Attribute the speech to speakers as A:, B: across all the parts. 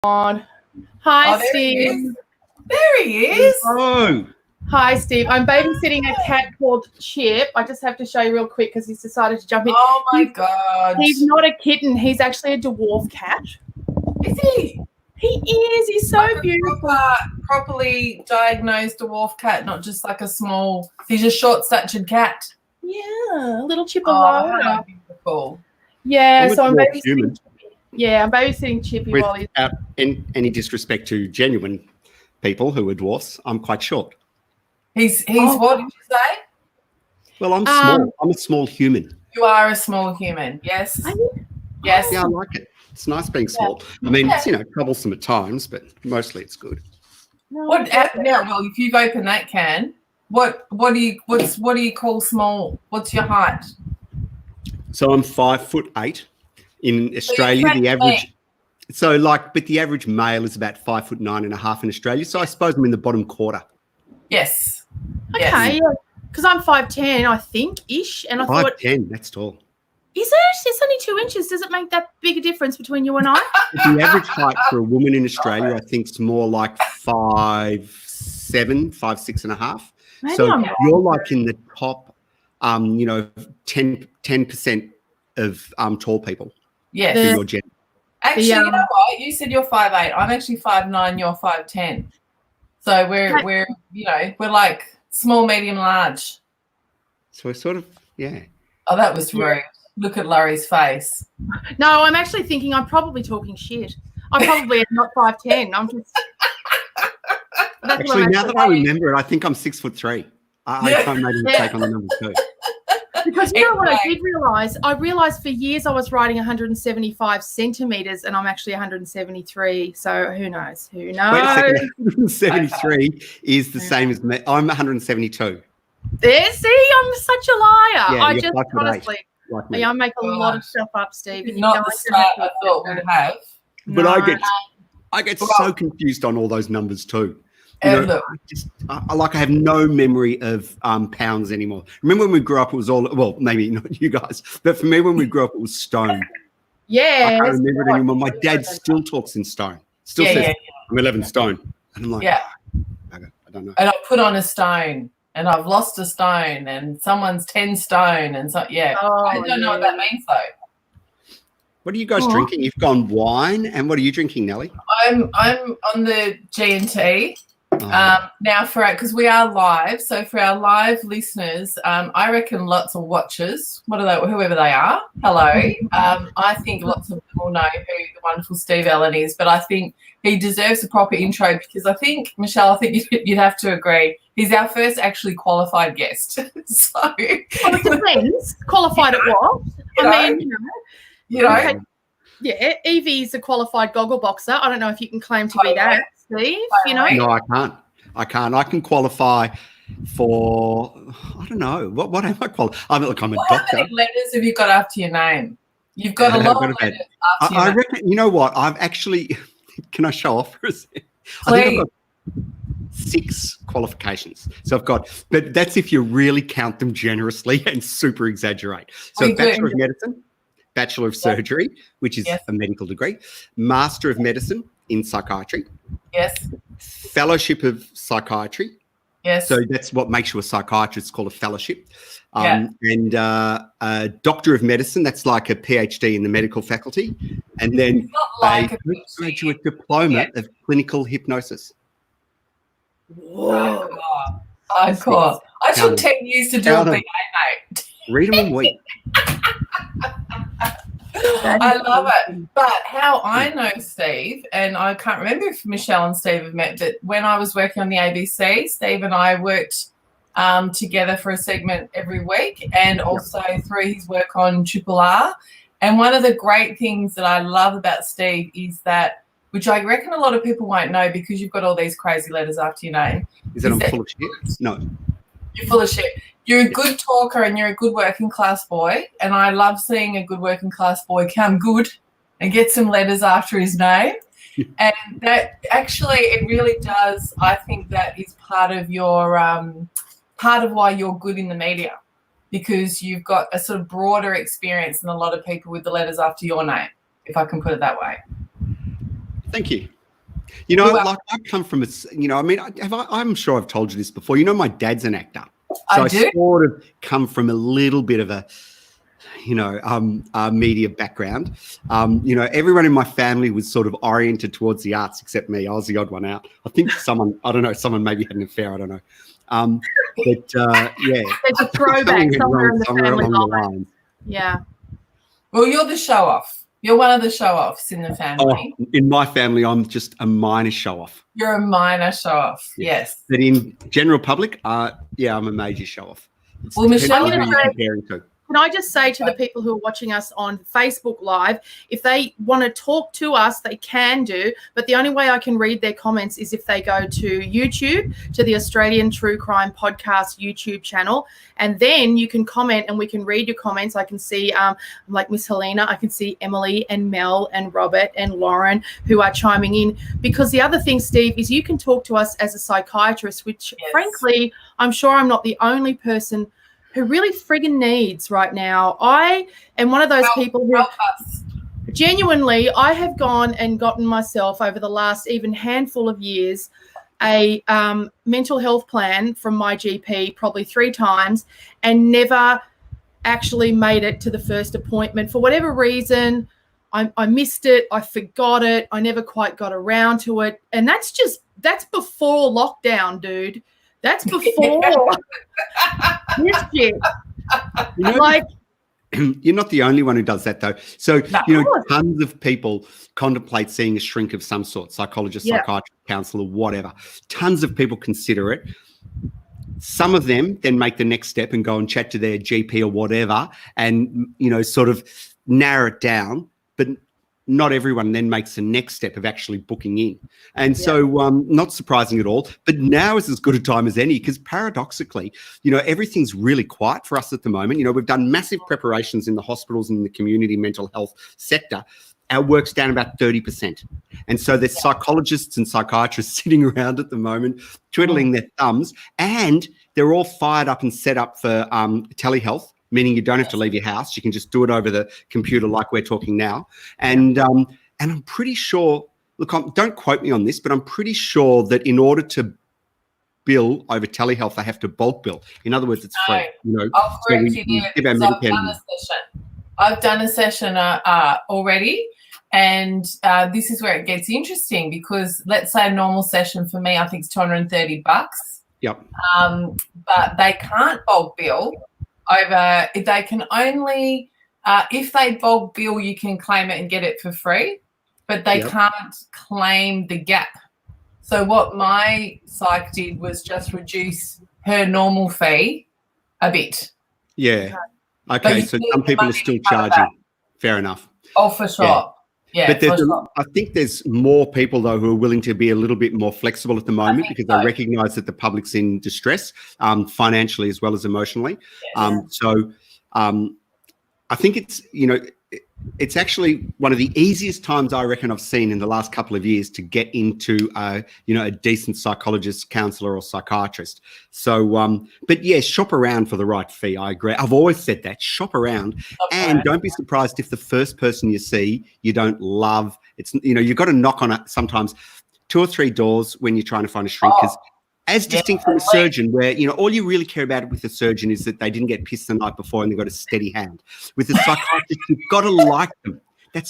A: on. Hi,
B: Oh, there he
A: Steve.
B: is. There he is.
C: Oh,
A: Hi, Steve. I'm babysitting a cat called Chip. I just have to show you real quick because he's decided to jump in.
B: Oh my God.
A: He's not a kitten. He's actually a dwarf cat.
B: Is he?
A: He is. He's so
B: Like a
A: beautiful.
B: properly diagnosed dwarf cat, not just like a small. He's a short-statured cat.
A: Yeah, a little Chip
B: Oh,
A: alone.
B: how beautiful.
A: Yeah,
C: I'm a
A: so I'm
C: dwarf
A: babysitting.
C: human.
A: Yeah, I'm babysitting Chippy while he's.
C: Without any disrespect to genuine people who are dwarfs, I'm quite short.
B: He's
A: Oh.
B: what did you say?
C: Well, I'm small. I'm a small human.
B: You are a small human. Yes.
A: Are you?
B: Yes.
C: Yeah, I like it. It's nice being small. I mean, it's, troublesome at times, but mostly it's good.
B: What now? Well, if you've opened that can, what do you call small? What's your height?
C: So I'm 5'8". In Australia,
B: you're
C: the average. So but the average male is about 5'9.5" in Australia. So I suppose I'm in the bottom quarter.
B: Yes.
A: Okay,
B: Yes.
A: yeah. Because I'm 5'10", I think, ish. And I thought,
C: 5'10", that's tall.
A: is it? It's only 2 inches. Does it make that big a difference between you and I?
C: The average height for a woman in Australia, I think, is more like 5'7", 5'6.5".
A: Maybe
C: So
A: I'm wrong.
C: you're like in the top, 10% of tall people
B: Yes.
C: for your gender.
B: Actually, you know what? You said you're 5'8". I'm actually 5'9". You're 5'10". So we're like small, medium, large.
C: So we're sort of, yeah.
B: Oh, that was rude. Look at Laurie's face.
A: No, I'm actually thinking I'm probably talking shit. I'm probably not 5'10". I'm just. That's
C: Actually, now that I remember it, I think I'm 6'3". I can't make a mistake on the numbers too.
A: Because you know what I did realise? I realised for years I was writing 175 centimetres and I'm actually 173. So who knows? Who knows?
C: Wait a second. 173 is the same as me. I'm 172.
A: There, see, I'm such a liar.
C: Yeah,
A: I
C: you're
A: just
C: 5'8",
A: honestly,
C: like me.
A: I make a lot of stuff up, Steve.
B: It's
A: and you
B: not
A: know
B: the
A: I
B: start
A: don't
B: I thought we'd have.
C: But
A: No.
C: I get so confused on all those numbers too.
B: And look,
C: I have no memory of pounds anymore. Remember when we grew up, it was all, well, maybe not you guys, but for me, when we grew up, it was stone.
A: Yeah.
C: I can't remember it anymore. My dad still talks in stone. Still says, I'm 11 stone. And I'm like, I don't know.
B: And I put on a stone and I've lost a stone and someone's 10 stone. And so, I don't know what that means though.
C: What are you guys drinking? You've gone wine. And what are you drinking, Nellie?
B: I'm on the G&T. Now because we are live, so for our live listeners, I reckon lots of watchers, whoever they are, hello. I think lots of them will know who the wonderful Steve Allen is, but I think he deserves a proper intro because I think, Michelle, you'd have to agree, he's our first actually qualified guest. So
A: Well, it depends. Qualified at what? Yeah, Evie's a qualified goggle boxer. I don't know if you can claim to be that, Steve.
C: No, I can't. I can qualify for, I don't know. What am I qualified? I'm a doctor.
B: How many letters have you got after your name? You've got a lot of letters after your name.
C: I reckon, you know what? I've actually, can I show off for a second?
B: Please.
C: I think I've got 6 qualifications. So I've got, but that's if you really count them generously and super exaggerate. So Bachelor of Medicine, Bachelor of Surgery, which is a medical degree, Master of Medicine in Psychiatry.
B: Yes.
C: Fellowship of Psychiatry.
B: Yes.
C: So that's what makes you a psychiatrist. It's called a fellowship. And Doctor of Medicine, that's like a PhD in the medical faculty. And then a graduate diploma of clinical hypnosis.
B: Whoa. Hardcore. I took 10 years to do a BA, mate.
C: Read them and weep.
B: I love it. But how I know Steve, and I can't remember if Michelle and Steve have met, but when I was working on the ABC, Steve and I worked together for a segment every week and also through his work on Triple R. And one of the great things that I love about Steve is that, which I reckon a lot of people won't know because you've got all these crazy letters after your name.
C: Is that I'm full of shit? No.
B: You're full of shit. You're a good talker and you're a good working class boy. And I love seeing a good working class boy come good and get some letters after his name. And that actually, it really does. I think that is part of your, part of why you're good in the media, because you've got a sort of broader experience than a lot of people with the letters after your name, if I can put it that way.
C: Thank you. You know, like I come from I'm sure I've told you this before. You know, my dad's an actor. So I sort of come from a little bit of a media background. Everyone in my family was sort of oriented towards the arts except me. I was the odd one out. I think someone maybe had an affair. I don't know. There's
A: a throwback somewhere in the family line. Yeah.
B: Well, you're the show-off. You're one of the show-offs in the family.
C: Oh, in my family, I'm just a minor show-off.
B: You're a minor show-off, yes.
C: But in general public, I'm a major show-off.
B: Well, Michelle,
A: can I just say to the people who are watching us on Facebook Live, if they want to talk to us, they can do. But the only way I can read their comments is if they go to YouTube, to the Australian True Crime Podcast YouTube channel. And then you can comment and we can read your comments. I can see, like Miss Helena, I can see Emily and Mel and Robert and Lauren who are chiming in. Because the other thing, Steve, is you can talk to us as a psychiatrist, which frankly, I'm sure I'm not the only person who really friggin' needs right now. I am one of those people who genuinely, I have gone and gotten myself over the last even handful of years a mental health plan from my GP probably 3 times and never actually made it to the first appointment. For whatever reason, I missed it. I forgot it. I never quite got around to it. And that's before lockdown, dude. That's before this shit.
C: You're not the only one who does that, though. So, tons of people contemplate seeing a shrink of some sort, psychologist, psychiatrist, counsellor, whatever. Tons of people consider it. Some of them then make the next step and go and chat to their GP or whatever and, sort of narrow it down. But not everyone then makes the next step of actually booking in. And so not surprising at all, but now is as good a time as any because paradoxically, everything's really quiet for us at the moment. We've done massive preparations in the hospitals and in the community mental health sector. Our work's down about 30%. And so there's psychologists and psychiatrists sitting around at the moment, twiddling their thumbs, and they're all fired up and set up for telehealth, meaning you don't have to leave your house. You can just do it over the computer like we're talking now. And I'm pretty sure, look, don't quote me on this, but I'm pretty sure that in order to bill over telehealth, they have to bulk bill. In other words, it's free.
B: I'll correct you I've done a session already, and this is where it gets interesting because let's say a normal session for me, I think it's $230.
C: Yep.
B: But they can't bulk bill over. They can only if they bulk bill, you can claim it and get it for free, but they can't claim the gap. So what my psych did was just reduce her normal fee a bit.
C: Yeah. Okay. So some people are still charging. Fair enough.
B: Oh, for sure. Yeah,
C: but I think there's more people, though, who are willing to be a little bit more flexible at the moment because they recognise that the public's in distress financially as well as emotionally. Yes. I think it's actually one of the easiest times I reckon I've seen in the last couple of years to get into a decent psychologist, counsellor or psychiatrist. So, but yeah, shop around for the right fee. I agree. I've always said that, shop around and don't be surprised if the first person you see you don't love. It's, you've got to knock on it sometimes 2 or 3 doors when you're trying to find a shrink because as distinct from a surgeon where, all you really care about with a surgeon is that they didn't get pissed the night before and they've got a steady hand. With a psychiatrist, you've got to like them.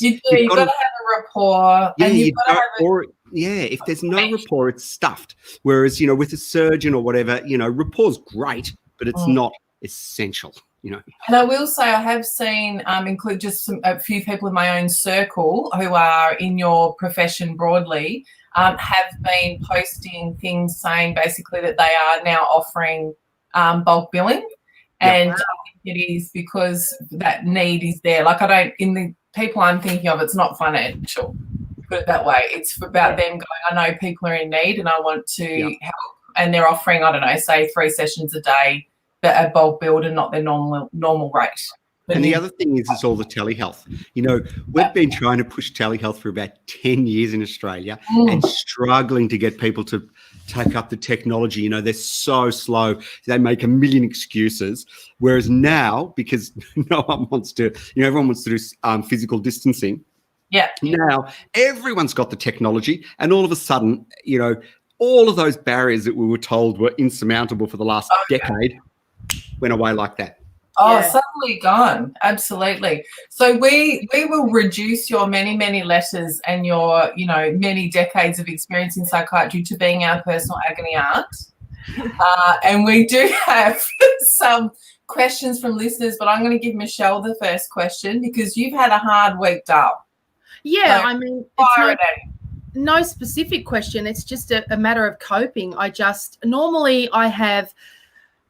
B: You've got to have a rapport.
C: If there's no rapport, it's stuffed. Whereas, with a surgeon or whatever, rapport's great, but it's not essential. And
B: I will say I have seen, include just a few people in my own circle who are in your profession broadly, have been posting things saying basically that they are now offering bulk billing. And I think it is because that need is there. Like in the people I'm thinking of, it's not financial, put it that way. It's about them going, I know people are in need and I want to help. And they're offering, I don't know, say 3 sessions a day that are bulk billed and not their normal rate.
C: And the other thing is all the telehealth. We've been trying to push telehealth for about 10 years in Australia and struggling to get people to take up the technology. They're so slow. They make a million excuses. Whereas now, because no one wants to, everyone wants to do physical distancing,
B: Yeah.
C: Now everyone's got the technology, and all of a sudden, all of those barriers that we were told were insurmountable for the last decade went away like that.
B: Oh, suddenly gone. Absolutely. So we will reduce your many, many letters and your, many decades of experience in psychiatry to being our personal agony aunt. And we do have some questions from listeners, but I'm going to give Michelle the first question because you've had a hard week, Dale.
A: Yeah,
B: so
A: I mean, it's no specific question. It's just a matter of coping. Normally I have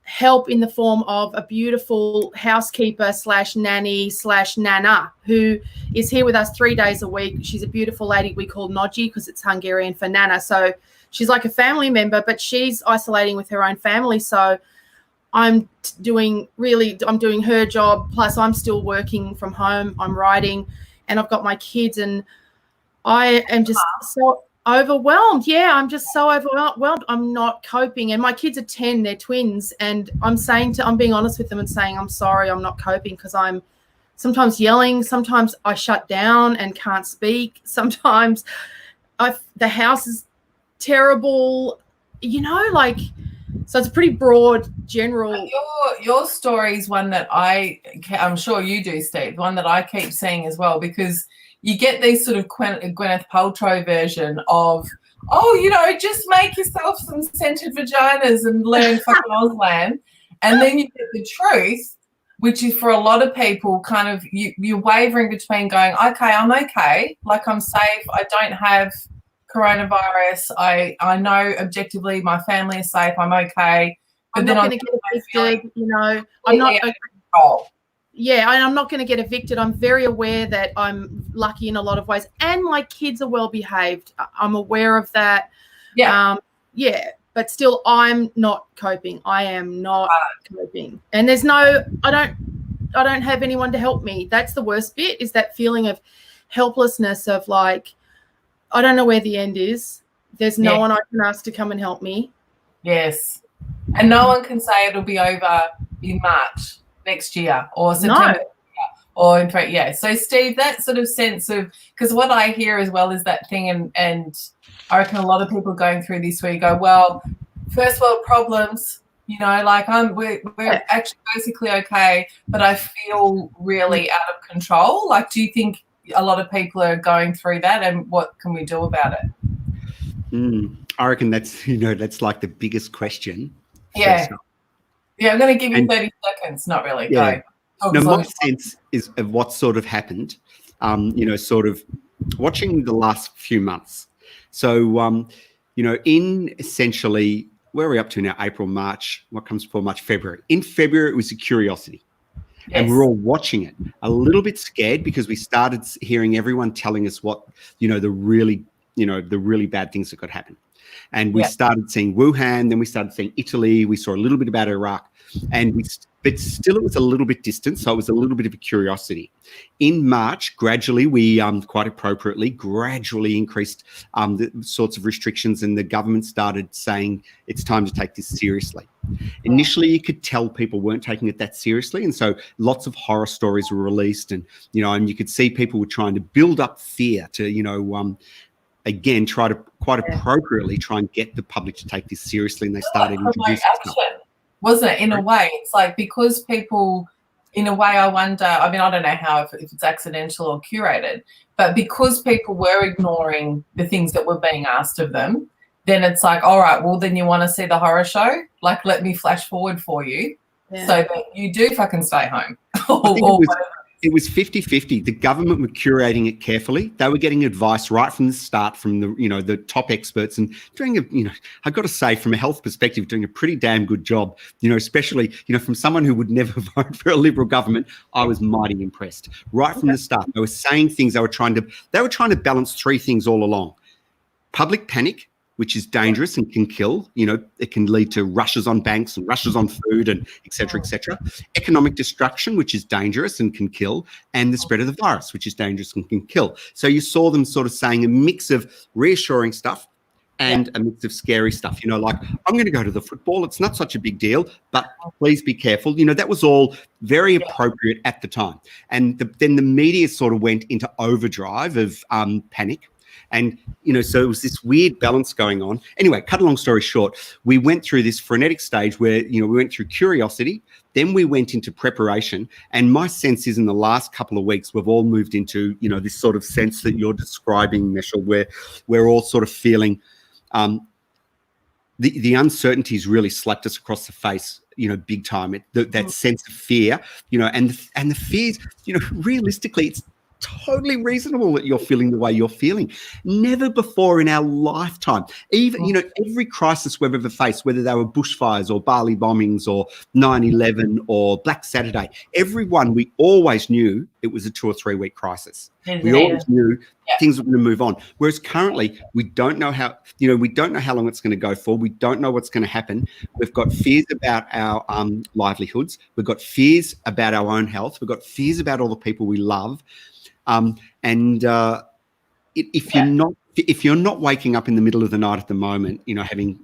A: help in the form of a beautiful housekeeper / nanny / nana who is here with us 3 days a week. She's a beautiful lady we call Noji because it's Hungarian for nana. So she's like a family member, but she's isolating with her own family. So I'm doing her job. Plus I'm still working from home. I'm writing and I've got my kids and I am just so overwhelmed. Yeah, I'm just so overwhelmed. I'm not coping. And my kids are 10, they're twins. And I'm being honest with them and saying, I'm sorry, I'm not coping because I'm sometimes yelling. Sometimes I shut down and can't speak. Sometimes the house is terrible, so it's a pretty broad, general.
B: Your story is one that I'm sure you do, Steve, one that I keep seeing as well, because you get these sort of Gwyneth Paltrow version of, just make yourself some scented vaginas and learn fucking Auslan. And then you get the truth, which is for a lot of people kind of you're wavering between going, okay, I'm okay, like I'm safe, I don't have coronavirus, I know objectively my family is safe, I'm okay. But
A: I'm
B: then
A: not going to get evicted, I'm not control. Yeah, and I'm not going to get evicted. I'm very aware that I'm lucky in a lot of ways. And my kids are well behaved. I'm aware of that.
B: Yeah.
A: But still I'm not coping. I am not coping. And I don't have anyone to help me. That's the worst bit, is that feeling of helplessness of like, I don't know where the end is. There's no one I can ask to come and help me.
B: Yes. And no one can say it'll be over in March next year or September or in fact, So Steve, that sort of sense of, because what I hear as well is that thing, and I reckon a lot of people going through this where you go, well, first world problems, like we're actually basically okay, but I feel really out of control. Like, do you think a lot of people are going through that, and what can we do about it?
C: I reckon that's like the biggest question.
B: Yeah. Yeah, I'm going to give you 30 seconds. Not really.
C: Yeah.
B: Go.
C: No, my sense is of what sort of happened, sort of watching the last few months. So, in essentially, where are we up to now? April, March, what comes before March? February. In February, it was a curiosity. Yes. And we were all watching it, a little bit scared because we started hearing everyone telling us what, the really bad things that could happen. And we started seeing Wuhan, then we started seeing Italy. We saw a little bit about Iraq, but still it was a little bit distant. So it was a little bit of a curiosity. In March, gradually, we quite appropriately gradually increased the sorts of restrictions, and the government started saying it's time to take this seriously. Initially, you could tell people weren't taking it that seriously, and so lots of horror stories were released, and and you could see people were trying to build up fear to again, try to quite appropriately try and get the public to take this seriously, and they started introducing stuff.
B: Wasn't it, in a way? It's like, because people, in a way, I wonder, I mean, I don't know how, if it's accidental or curated, but because people were ignoring the things that were being asked of them, then it's like, all right, well, then you want to see the horror show? Like, let me flash forward for you so that you do fucking stay home.
C: It was 50-50. The government were curating it carefully. They were getting advice right from the start from the top experts, and doing I've got to say, from a health perspective, doing a pretty damn good job. Especially from someone who would never vote for a Liberal government, I was mighty impressed. Right from the start, they were saying things. They were trying to balance three things all along: public panic, which is dangerous and can kill. It can lead to rushes on banks and rushes on food and et cetera, et cetera. Economic destruction, which is dangerous and can kill, and the spread of the virus, which is dangerous and can kill. So you saw them sort of saying a mix of reassuring stuff, and a mix of scary stuff, like I'm going to go to the football. It's not such a big deal, but please be careful. That was all very appropriate at the time. And then the media sort of went into overdrive of panic. And, so it was this weird balance going on. Anyway, cut a long story short, we went through this frenetic stage where, we went through curiosity, then we went into preparation. And my sense is in the last couple of weeks, we've all moved into, this sort of sense that you're describing, Michelle, where we're all sort of feeling the uncertainties really slapped us across the face, big time. That sense of fear, and the fears, realistically, it's totally reasonable that you're feeling the way you're feeling. Never before in our lifetime, even, every crisis we've ever faced, whether they were bushfires or Bali bombings or 9/11 or Black Saturday, everyone, we always knew it was a 2 or 3 week crisis. We always knew things were going to move on. Whereas currently, we don't know how, we don't know how long it's going to go for. We don't know what's going to happen. We've got fears about our livelihoods. We've got fears about our own health. We've got fears about all the people we love. If you're not waking up in the middle of the night at the moment, having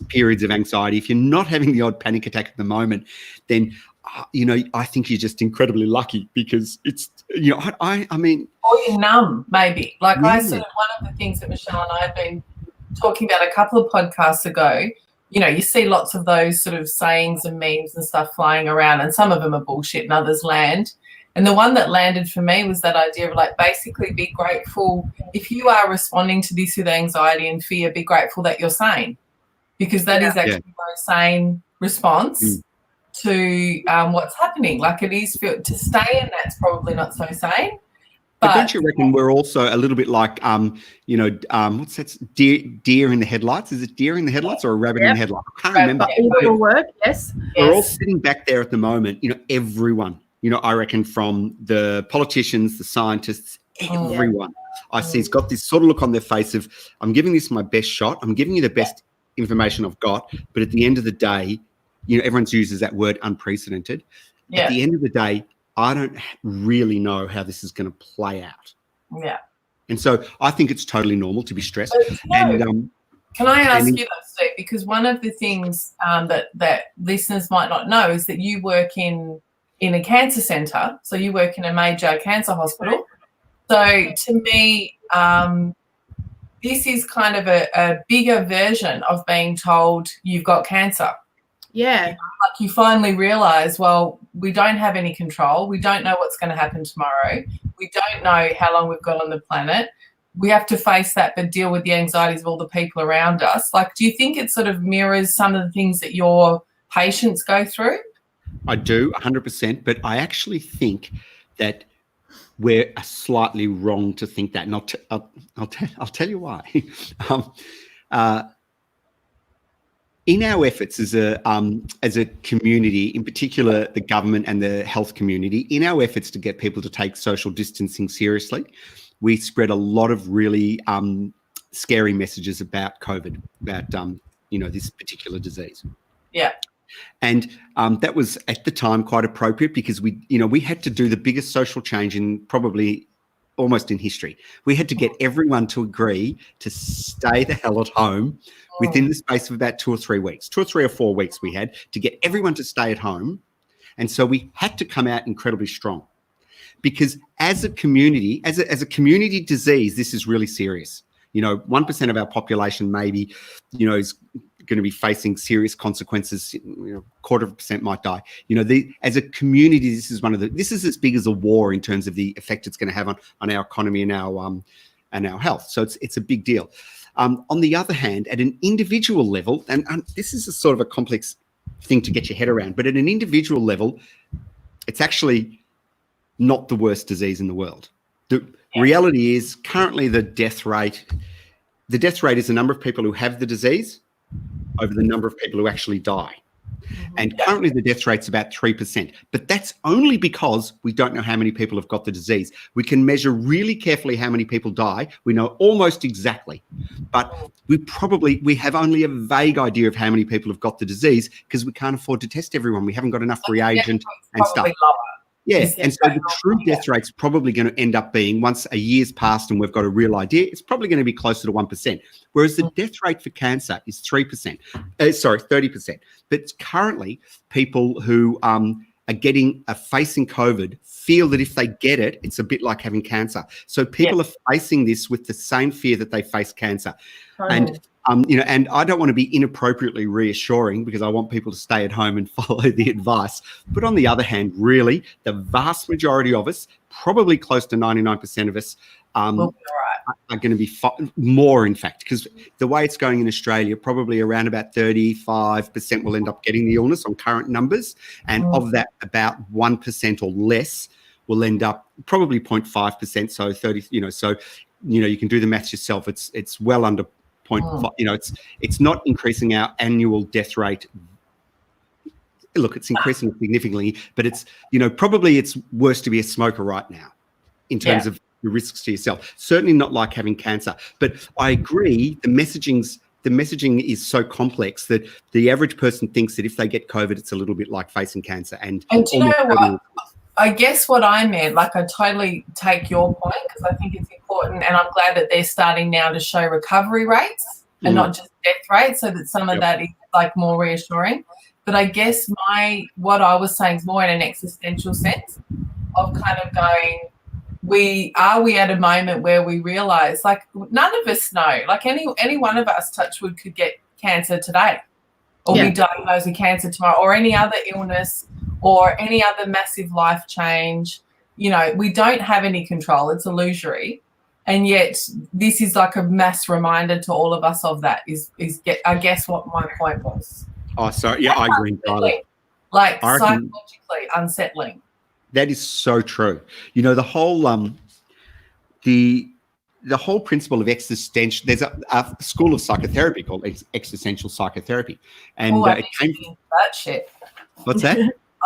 C: periods of anxiety, if you're not having the odd panic attack at the moment, then I think you're just incredibly lucky, because it's I mean,
B: or you're numb, maybe. Like I sort of, one of the things that Michelle and I have been talking about a couple of podcasts ago. You see lots of those sort of sayings and memes and stuff flying around, and some of them are bullshit and others land. And the one that landed for me was that idea of, like, basically be grateful if you are responding to this with anxiety and fear, be grateful that you're sane, because that is actually a very sane response to what's happening. Like, it is to stay in that's probably not so sane.
C: But don't you reckon we're also a little bit like, what's that? Deer in the headlights? Is it deer in the headlights or a rabbit in the headlights? I can't remember.
A: Yes.
C: We're all sitting back there at the moment, everyone. I reckon from the politicians, the scientists, everyone I see has got this sort of look on their face of, I'm giving this my best shot. I'm giving you the best information I've got. But at the end of the day, everyone uses that word unprecedented. Yeah. At the end of the day, I don't really know how this is going to play out.
B: Yeah.
C: And so I think it's totally normal to be stressed.
B: Can I ask you that, Steve? Because one of the things that listeners might not know is that you work in a cancer centre, so you work in a major cancer hospital. So to me, this is kind of a bigger version of being told you've got cancer.
A: Yeah.
B: Like, you finally realise, well, we don't have any control. We don't know what's going to happen tomorrow. We don't know how long we've got on the planet. We have to face that, but deal with the anxieties of all the people around us. Like, do you think it sort of mirrors some of the things that your patients go through?
C: I do, 100%, but I actually think that we're slightly wrong to think that, and I'll tell you why. In our efforts as a community, in particular the government and the health community, in our efforts to get people to take social distancing seriously, we spread a lot of really scary messages about COVID, about this particular disease.
B: Yeah.
C: And that was at the time quite appropriate, because we had to do the biggest social change in probably almost in history. We had to get everyone to agree to stay the hell at home within the space of about 2 or 3 weeks, 2 or 3 or 4 weeks we had to get everyone to stay at home. And so we had to come out incredibly strong, because as a community, as a community disease, this is really serious. 1% of our population maybe, is going to be facing serious consequences. 0.25% might die. As a community, this is as big as a war in terms of the effect it's going to have on our economy and our health. So it's a big deal. On the other hand, at an individual level, and this is a sort of a complex thing to get your head around, but at an individual level, it's actually not the worst disease in the world. The reality is currently the death rate is the number of people who have the disease over the number of people who actually die. And currently the death rate's about 3%, but that's only because we don't know how many people have got the disease. We can measure really carefully how many people die. We know almost exactly, but we have only a vague idea of how many people have got the disease, because we can't afford to test everyone. We haven't got enough reagent and stuff. Yeah, and so the true death rate's probably going to end up being, once a year's passed and we've got a real idea, it's probably going to be closer to 1%. Whereas the death rate for cancer is 30%. But currently, people who are facing COVID feel that if they get it, it's a bit like having cancer. So people are facing this with the same fear that they face cancer. And and I don't want to be inappropriately reassuring, because I want people to stay at home and follow the advice. But on the other hand, really, the vast majority of us, probably close to 99% of us, are going to be more, in fact, because the way it's going in Australia, probably around about 35% will end up getting the illness on current numbers. And of that, about 1% or less will end up, probably 0.5%. So 30, you can do the maths yourself. It's well under 0.5, it's not increasing our annual death rate. Look, it's increasing significantly, but it's, probably it's worse to be a smoker right now in terms of the risks to yourself. Certainly not like having cancer. But I agree, the messaging is so complex that the average person thinks that if they get COVID, it's a little bit like facing cancer. And
B: do you know what? I guess what I meant, like, I totally take your point, because I think it's important, and I'm glad that they're starting now to show recovery rates and not just death rates, so that some of that is like more reassuring. But I guess what I was saying is more in an existential sense of kind of going, are we at a moment where we realise, like, none of us know, like any one of us, touch wood, could get cancer today, or be diagnosed with cancer tomorrow, or any other illness, or any other massive life change. We don't have any control. It's illusory. And yet this is like a mass reminder to all of us of that, I guess what my point was.
C: Oh, sorry. Yeah, I agree entirely.
B: Like, psychologically unsettling.
C: That is so true. The whole the whole principle of existential, there's a school of psychotherapy called existential psychotherapy. And
B: it came from that shit.
C: What's that?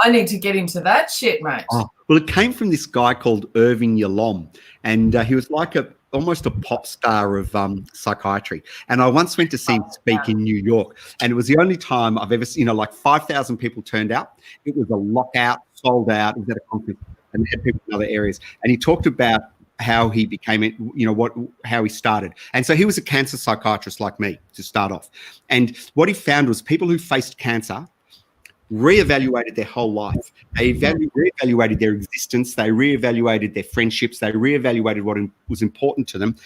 B: I need to get into that shit, mate.
C: Oh, well, it came from this guy called Irving Yalom, and he was like almost a pop star of psychiatry. And I once went to see him speak in New York, and it was the only time I've ever seen, like 5,000 people turned out. It was a lockout, sold out. It was at a conference, and had people in other areas. And he talked about how he became it, how he started. And so he was a cancer psychiatrist like me to start off. And what he found was people who faced cancer reevaluated their whole life. They reevaluated their existence. They reevaluated their friendships. They reevaluated what was important to them,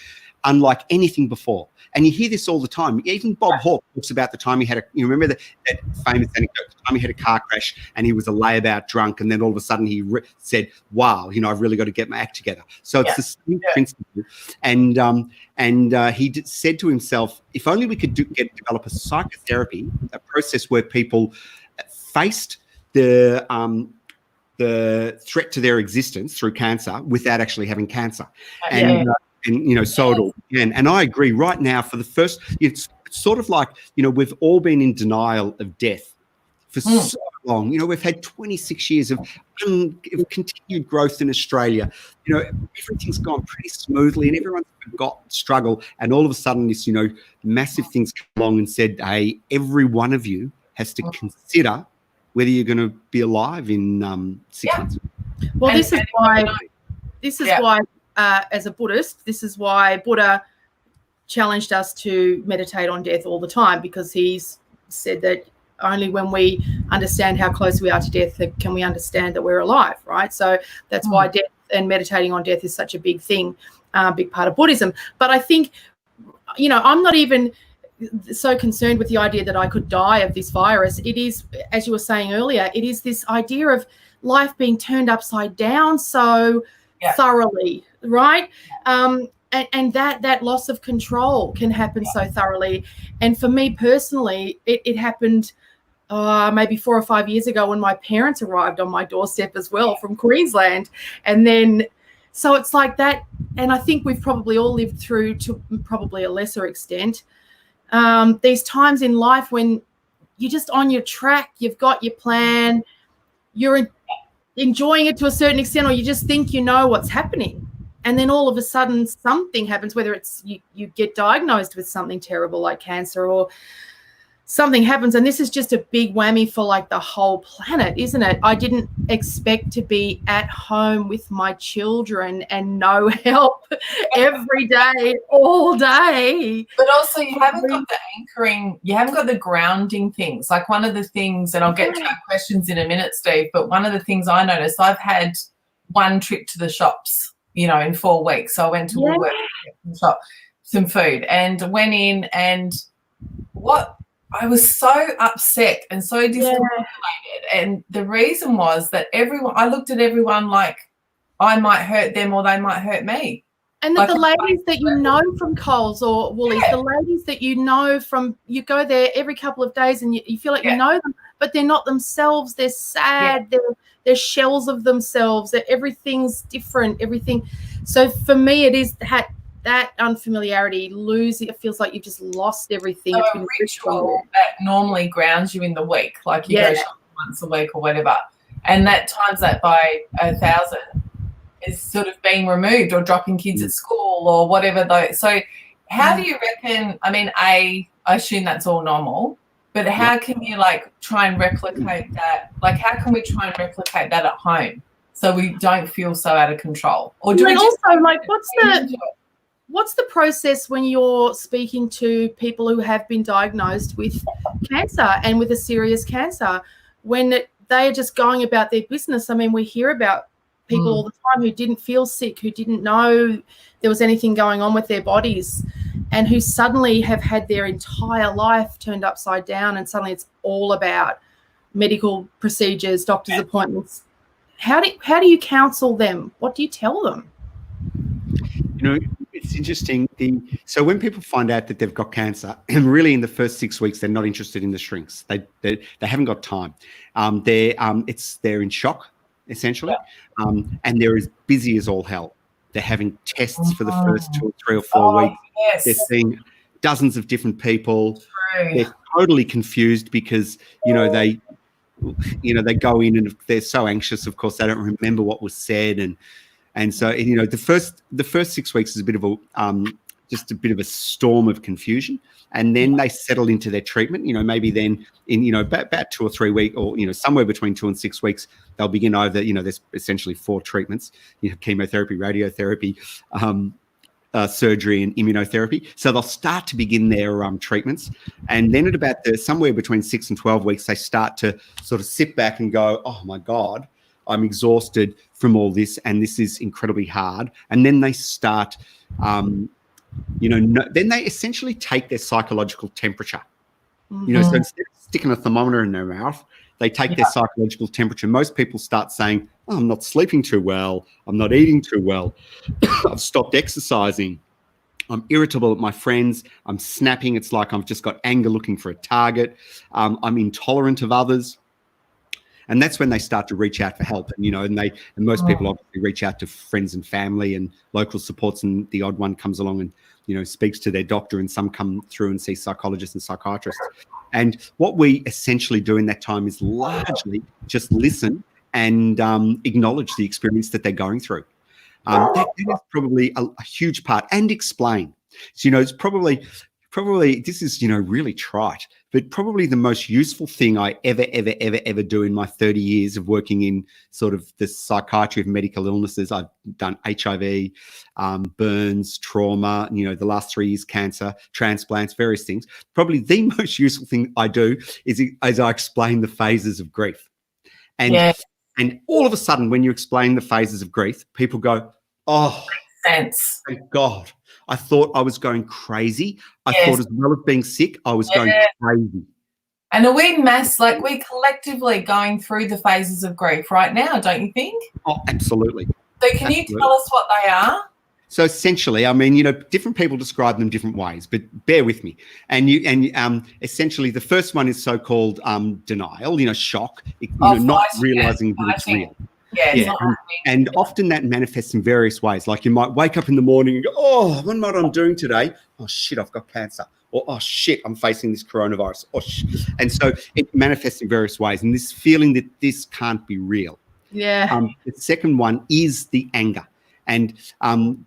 C: unlike anything before. And you hear this all the time. Even Bob Hawke talks about the time he had you remember that famous anecdote, the time he had a car crash and he was a layabout drunk, and then all of a sudden he said, wow, I've really got to get my act together. So it's the same principle. And he said to himself, if only we could develop a psychotherapy, a process where people faced the threat to their existence through cancer without actually having cancer. So it all began. And I agree, right now, for the first, it's sort of like, we've all been in denial of death for so long. We've had 26 years of continued growth in Australia. Everything's gone pretty smoothly and everyone's got struggle. And all of a sudden this, massive things come along and said, hey, every one of you has to consider whether you're going to be alive in 6 months.
A: Well, this is why, as a Buddhist, this is why Buddha challenged us to meditate on death all the time, because he's said that only when we understand how close we are to death can we understand that we're alive, right? So that's why death and meditating on death is such a big thing, big part of Buddhism. But I think, I'm not even so concerned with the idea that I could die of this virus. It is, as you were saying earlier, it is this idea of life being turned upside down so thoroughly, right? And that loss of control can happen so thoroughly. And for me personally, it happened maybe 4 or 5 years ago when my parents arrived on my doorstep as well from Queensland. And then, so it's like that. And I think we've probably all lived through, to probably a lesser extent, these times in life when you're just on your track, you've got your plan, you're enjoying it to a certain extent, or you just think you know what's happening. And then all of a sudden something happens, whether it's you get diagnosed with something terrible like cancer, or something happens, and this is just a big whammy for like the whole planet, isn't it? I didn't expect to be at home with my children and no help every day, all day.
B: But also you haven't got the anchoring, you haven't got the grounding things. Like one of the things, and I'll get to our questions in a minute, Steve, but one of the things I noticed, I've had one trip to the shops, you know, in 4 weeks. So I went to Woolworths and shop some food and went in, and I was so upset and so disappointed. And the reason was that I looked at everyone like I might hurt them or they might hurt me.
A: And
B: like
A: the ladies that you know from Coles or Woolies, the ladies that you know from, you go there every couple of days and you feel like you know them, but they're not themselves. They're sad. They're shells of themselves. Everything's different. Everything. So for me, it is that unfamiliarity, it feels like you've just lost everything.
B: So
A: it's
B: a
A: been
B: ritual that normally grounds you in the week, like you go shopping once a week or whatever, and that times that by 1,000 is sort of being removed, or dropping kids at school or whatever. So how do you reckon, I mean, I assume that's all normal, but how can you like try and replicate that? Like how can we try and replicate that at home so we don't feel so out of control? Or do we
A: also like what's the process when you're speaking to people who have been diagnosed with cancer and with a serious cancer, when they are just going about their business? I mean, we hear about people all the time who didn't feel sick, who didn't know there was anything going on with their bodies, and who suddenly have had their entire life turned upside down, and suddenly it's all about medical procedures, doctor's appointments. How do you counsel them? What do you tell them?
C: You know, it's interesting. So when people find out that they've got cancer, and really in the first 6 weeks, they're not interested in the shrinks. They haven't got time. They're in shock, essentially, and they're as busy as all hell. They're having tests for the first 2 or 3 or 4 weeks.
B: Yes.
C: They're seeing dozens of different people.
B: True.
C: They're totally confused because they go in and they're so anxious. Of course, they don't remember what was said, and so the first 6 weeks is a bit of just a bit of a storm of confusion, and then they settle into their treatment. Maybe then in about 2 or 3 weeks, or somewhere between 2 and 6 weeks, they'll begin either there's essentially 4 treatments: chemotherapy, radiotherapy, surgery, and immunotherapy. So they'll start to begin their treatments, and then at about somewhere between 6 and 12 weeks, they start to sort of sit back and go, "Oh my God, I'm exhausted from all this, and this is incredibly hard." And then they start, then they essentially take their psychological temperature. So instead of sticking a thermometer in their mouth, they take their psychological temperature. Most people start saying, "Oh, I'm not sleeping too well. I'm not eating too well. I've stopped exercising. I'm irritable at my friends. I'm snapping. It's like I've just got anger looking for a target. I'm intolerant of others." And that's when they start to reach out for help. And most people obviously reach out to friends and family and local supports, and the odd one comes along and, speaks to their doctor, and some come through and see psychologists and psychiatrists. And what we essentially do in that time is largely just listen and acknowledge the experience that they're going through. That is probably a huge part, and explain. So, it's probably this is, really trite, but probably the most useful thing I ever do in my 30 years of working in sort of the psychiatry of medical illnesses. I've done HIV, burns, trauma, the last 3 years, cancer, transplants, various things. Probably the most useful thing I do is I explain the phases of grief. And all of a sudden, when you explain the phases of grief, people go, "Oh,
B: makes sense.
C: Thank God. I thought I was going crazy. I thought as well as being sick, I was going crazy."
B: And are we we're collectively going through the phases of grief right now, don't you think?
C: Oh, absolutely.
B: So can you tell us what they are?
C: So essentially, I mean, different people describe them different ways, but bear with me. And essentially, the first one is so-called denial, shock, not realizing that it's real.
B: Yeah.
C: And often that manifests in various ways. Like you might wake up in the morning and go, "Oh, I wonder what I'm doing today. Oh shit, I've got cancer." Or, "Oh shit, I'm facing this coronavirus." And so it manifests in various ways. And this feeling that this can't be real.
A: Yeah.
C: The second one is the anger. And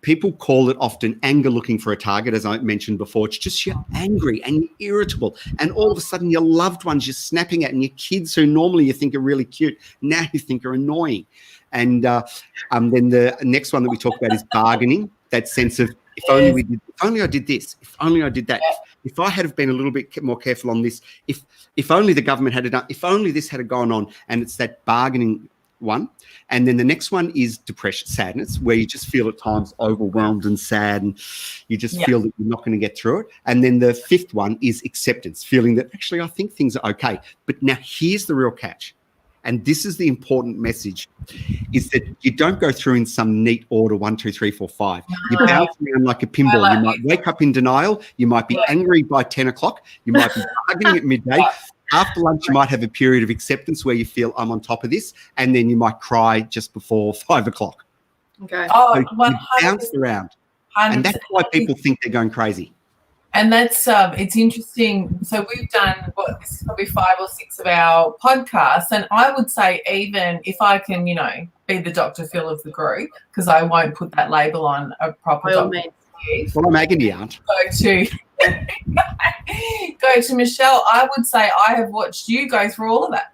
C: people call it often anger looking for a target, as I mentioned before. It's just you're angry and you're irritable. And all of a sudden your loved ones you're snapping at, and your kids who normally you think are really cute, now you think are annoying. And then the next one that we talk about is bargaining, that sense of if only I did this, if only I did that, if I had have been a little bit more careful on this, if only the government had done, if only this had gone on. And it's that bargaining one. And then the next one is depression, sadness, where you just feel at times overwhelmed and sad, and you just feel that you're not going to get through it. And then the fifth one is acceptance, feeling that actually I think things are okay. But now here's the real catch. And this is the important message, is that you don't go through in some neat order, 1, 2, 3, 4, 5. You bounce around like a pinball. You might wake up in denial. You might be angry by 10 o'clock. You might be bargaining at midday. After lunch, you might have a period of acceptance where you feel I'm on top of this, and then you might cry just before 5 o'clock.
A: Okay.
B: Oh,
C: so you bounce around. 100%. And that's why people think they're going crazy.
B: And that's it's interesting. So we've done this is probably 5 or 6 of our podcasts, and I would say even if I can, be the Dr. Phil of the group, because I won't put that label on a proper doctor.
C: Well, I'm agony aunt.
B: Go to Michelle. I would say I have watched you go through all of that,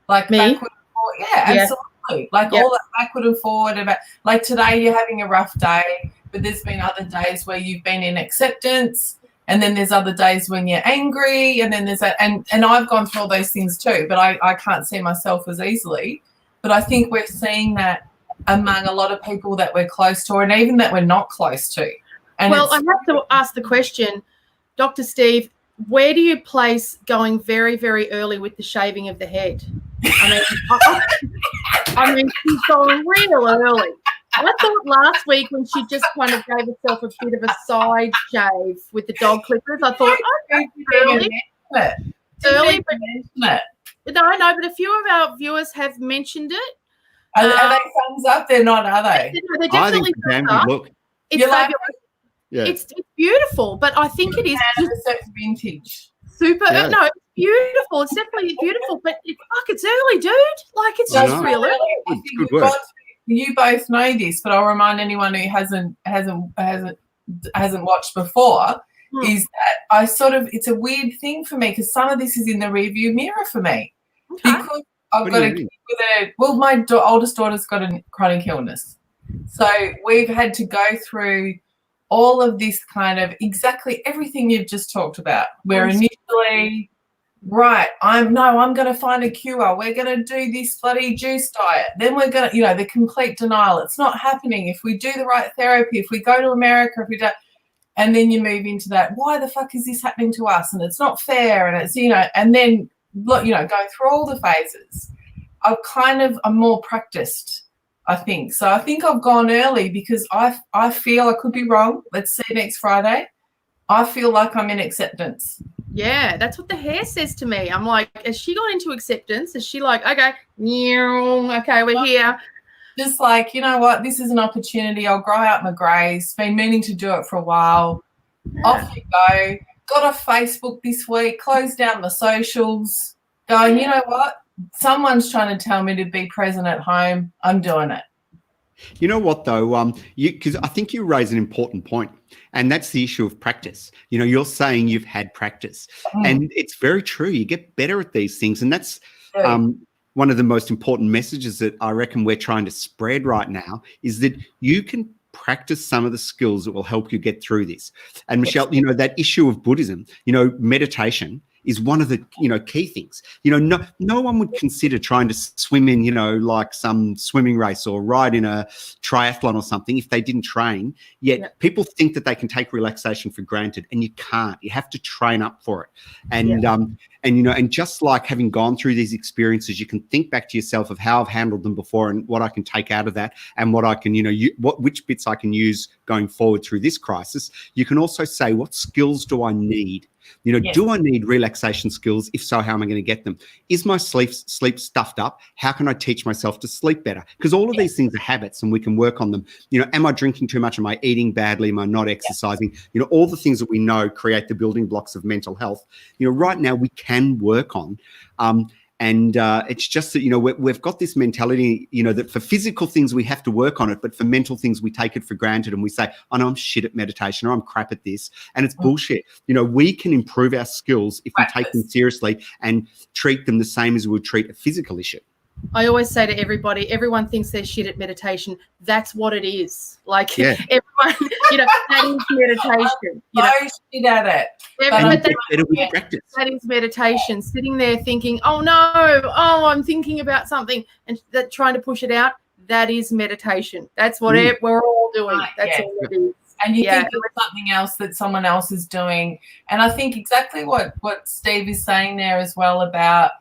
B: like
A: me.
B: Backward and forward. Yeah, absolutely. Like all that backward and forward about. Like today, you're having a rough day. But there's been other days where you've been in acceptance, and then there's other days when you're angry, and then there's that. And I've gone through all those things too, but I can't see myself as easily. But I think we're seeing that among a lot of people that we're close to, and even that we're not close to. And
A: well, I have to ask the question, Dr. Steve, where do you place going very, very early with the shaving of the head? I mean, she's going real early. I thought last week when she just kind of gave herself a bit of a side shave with the dog clippers, I thought, okay, early, but no, but a few of our viewers have mentioned it.
B: Are they thumbs up? They're not, are they?
A: They're definitely thumbs up.
C: Look.
A: It's fabulous. Yeah. It's beautiful, but I think it is
B: just vintage.
A: Super. Yeah. No, it's beautiful. It's definitely beautiful, but it's early, dude. Like it's just real early.
B: I think we've got you both know this, but I'll remind anyone who hasn't watched before is that it's a weird thing for me because some of this is in the rearview mirror for me because I've got a kid with my oldest daughter's got a chronic illness, so we've had to go through all of this kind of exactly everything you've just talked about. Where initially. Right, I'm going to find a cure. We're going to do this bloody juice diet. Then we're going to, the complete denial. It's not happening. If we do the right therapy, if we go to America, if we don't, and then you move into that, why the fuck is this happening to us? And it's not fair. And it's, and then, go through all the phases. I'm more practiced, I think. So I think I've gone early because I feel I could be wrong. Let's see next Friday. I feel like I'm in acceptance.
A: Yeah, that's what the hair says to me. I'm like, has she gone into acceptance? Is she like, okay, we're here?
B: Just like, you know what, this is an opportunity. I'll grow out my greys. Been meaning to do it for a while. Yeah. Off you go. Got off Facebook this week, closed down the socials, going, you know what, someone's trying to tell me to be present at home. I'm doing it.
C: You know what, though, because I think you raise an important point, and that's the issue of practice. You're saying you've had practice, and it's very true. You get better at these things, and that's one of the most important messages that I reckon we're trying to spread right now is that you can practice some of the skills that will help you get through this. And Michelle, that issue of Buddhism, meditation is one of the, key things. No one would consider trying to swim in, like some swimming race or ride in a triathlon or something if they didn't train. Yet people think that they can take relaxation for granted, and you can't. You have to train up for it. And and just like having gone through these experiences, you can think back to yourself of how I've handled them before and what I can take out of that, and what I can, which bits I can use going forward through this crisis. You can also say, what skills do I need? Do I need relaxation skills? If so, how am I going to get them? Is my sleep stuffed up? How can I teach myself to sleep better? Because all of these things are habits and we can work on them. Am I drinking too much? Am I eating badly? Am I not exercising? All the things that we know create the building blocks of mental health. Right now we can work on. And it's just that, you know, we've got this mentality, you know, that for physical things we have to work on it, but for mental things we take it for granted and we say, oh no, I'm shit at meditation, or I'm crap at this. And it's bullshit. You know, we can improve our skills if we take them seriously and treat them the same as we would treat a physical issue.
A: I always say to everybody, everyone thinks they're shit at meditation. That's what it is. Like everyone, you know, that is meditation. You know,
B: shit at it.
A: That is meditation. Sitting there thinking, oh no, I'm thinking about something, and that trying to push it out. That is meditation. That's what we're all doing. That's all it is.
B: And you think of something else that someone else is doing. And I think exactly what Steve is saying there as well about,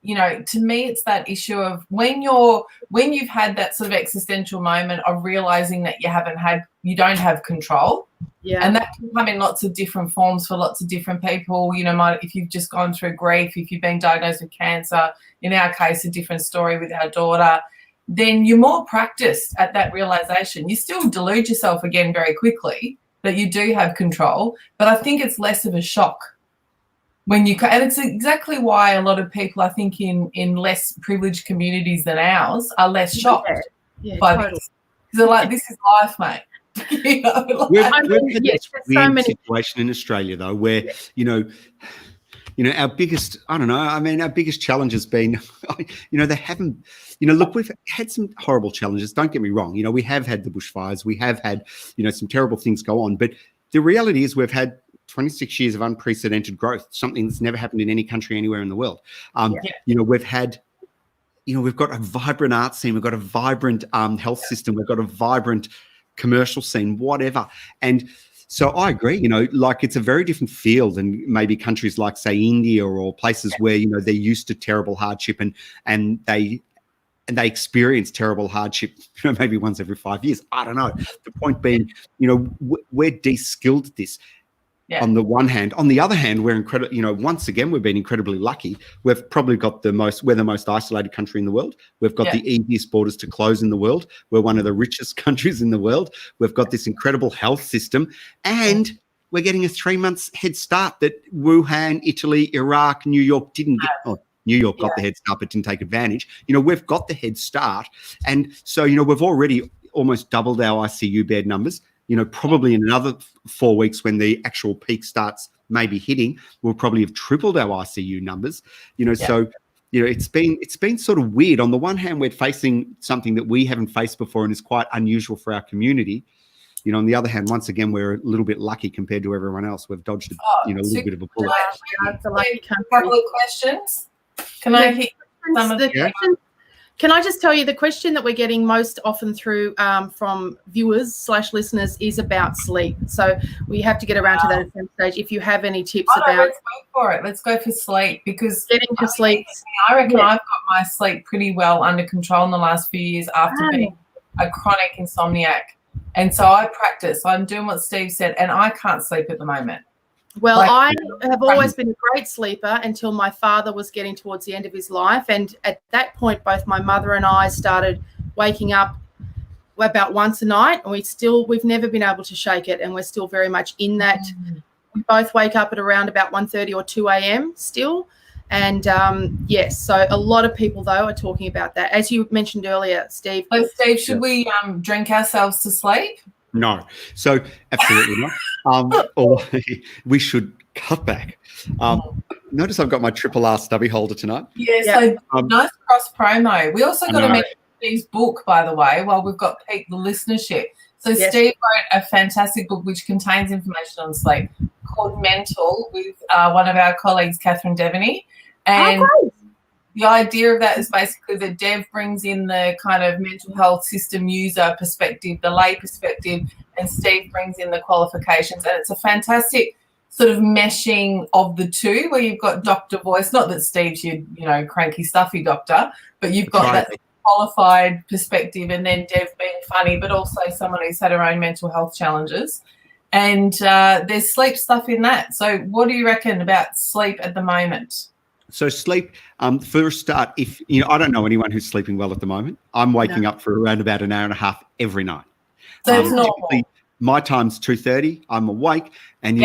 B: you know, to me, it's that issue of when you've had that sort of existential moment of realizing that you don't have control. Yeah. And that can come in lots of different forms for lots of different people. You know, if you've just gone through grief, if you've been diagnosed with cancer, in our case, a different story with our daughter, then you're more practiced at that realization. You still delude yourself again very quickly that you do have control, but I think it's less of a shock. And it's exactly why a lot of people, I think, in less privileged communities than ours are less shocked by this. Because they're like, this is life, mate. You know, like,
C: we've had this weird situation in Australia, though, where, you know, our biggest challenge has been, you know, they haven't, you know, look, we've had some horrible challenges. Don't get me wrong. You know, we have had the bushfires. We have had, you know, some terrible things go on. But the reality is we've had 26 years of unprecedented growth, something that's never happened in any country anywhere in the world. You know, we've had, you know, we've got a vibrant art scene. We've got a vibrant health system. We've got a vibrant commercial scene, whatever. And so I agree, you know, like it's a very different feel than maybe countries like, say, India or places where, you know, they're used to terrible hardship and they experience terrible hardship, you know, maybe once every 5 years. I don't know. The point being, you know, we're de-skilled at this. Yeah. On the one hand, on the other hand, we're incredible. You know, once again, we've been incredibly lucky. We've probably got we're the most isolated country in the world. We've got the easiest borders to close in the world. We're one of the richest countries in the world. We've got this incredible health system, and we're getting a 3 months head start that Wuhan, Italy, Iraq, New York didn't get. Oh, New York got the head start, but didn't take advantage. You know, we've got the head start, and so you know, we've already almost doubled our ICU bed numbers. You know, probably in another 4 weeks when the actual peak starts maybe hitting, we'll probably have tripled our ICU numbers. You know, so, you know, it's been sort of weird. On the one hand, we're facing something that we haven't faced before and is quite unusual for our community. You know, on the other hand, once again, we're a little bit lucky compared to everyone else. We've dodged, a little bit of a bullet.
B: A couple of questions. Can I hit some of the questions?
A: Can I just tell you the question that we're getting most often through from viewers / listeners is about sleep. So we have to get around to that at some stage. If you have any tips about,
B: let's go for it. Let's go for sleep, because
A: getting to sleep.
B: I reckon I've got my sleep pretty well under control in the last few years after being a chronic insomniac. And so I practice. I'm doing what Steve said, and I can't sleep at the moment.
A: Well, I have always been a great sleeper until my father was getting towards the end of his life. And at that point, both my mother and I started waking up about once a night. And we've never been able to shake it. And we're still very much in that. We both wake up at around about 1:30 or 2 a.m. still. And yes, so a lot of people, though, are talking about that. As you mentioned earlier, Steve.
B: So, Steve, should we drink ourselves to sleep?
C: No. So absolutely not. Or we should cut back. Notice I've got my Triple R stubby holder tonight.
B: Yeah, so nice cross promo. We also got to mention Steve's book, by the way, while we've got peaked the listenership. So Steve wrote a fantastic book which contains information on sleep called Mental with one of our colleagues, Catherine Devaney. And the idea of that is basically that Dev brings in the kind of mental health system user perspective, the lay perspective, and Steve brings in the qualifications. And it's a fantastic sort of meshing of the two, where you've got doctor voice, not that Steve's your, cranky, stuffy doctor, but you've got that qualified perspective, and then Dev being funny, but also someone who's had her own mental health challenges. And there's sleep stuff in that. So what do you reckon about sleep at the moment?
C: So sleep, for a start, I don't know anyone who's sleeping well at the moment. I'm waking up for around about an hour and a half every night.
B: So it's normal.
C: My time's 2:30. I'm awake, and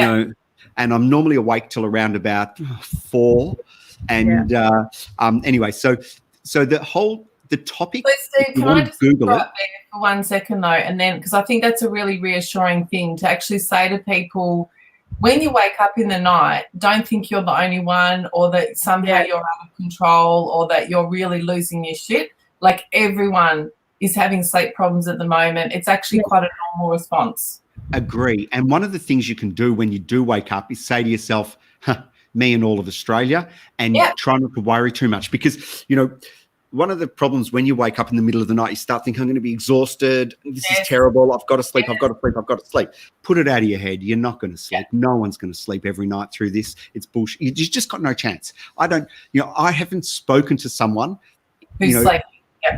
C: and I'm normally awake till around about 4. And anyway, so the topic.
B: So Steve, can I just
C: Google it
B: for 1 second though, and then because I think that's a really reassuring thing to actually say to people. When you wake up in the night, don't think you're the only one, or that somehow you're out of control, or that you're really losing your shit. Like, everyone is having sleep problems at the moment. It's actually quite a normal response.
C: Agree. And one of the things you can do when you do wake up is say to yourself, me and all of Australia, and try not to worry too much, because, you know, one of the problems when you wake up in the middle of the night, you start thinking, I'm going to be exhausted. This is terrible. I've got to sleep. I've got to sleep. I've got to sleep. Put it out of your head. You're not going to sleep. No one's going to sleep every night through this. It's bullshit. You've just got no chance. I haven't spoken to someone who's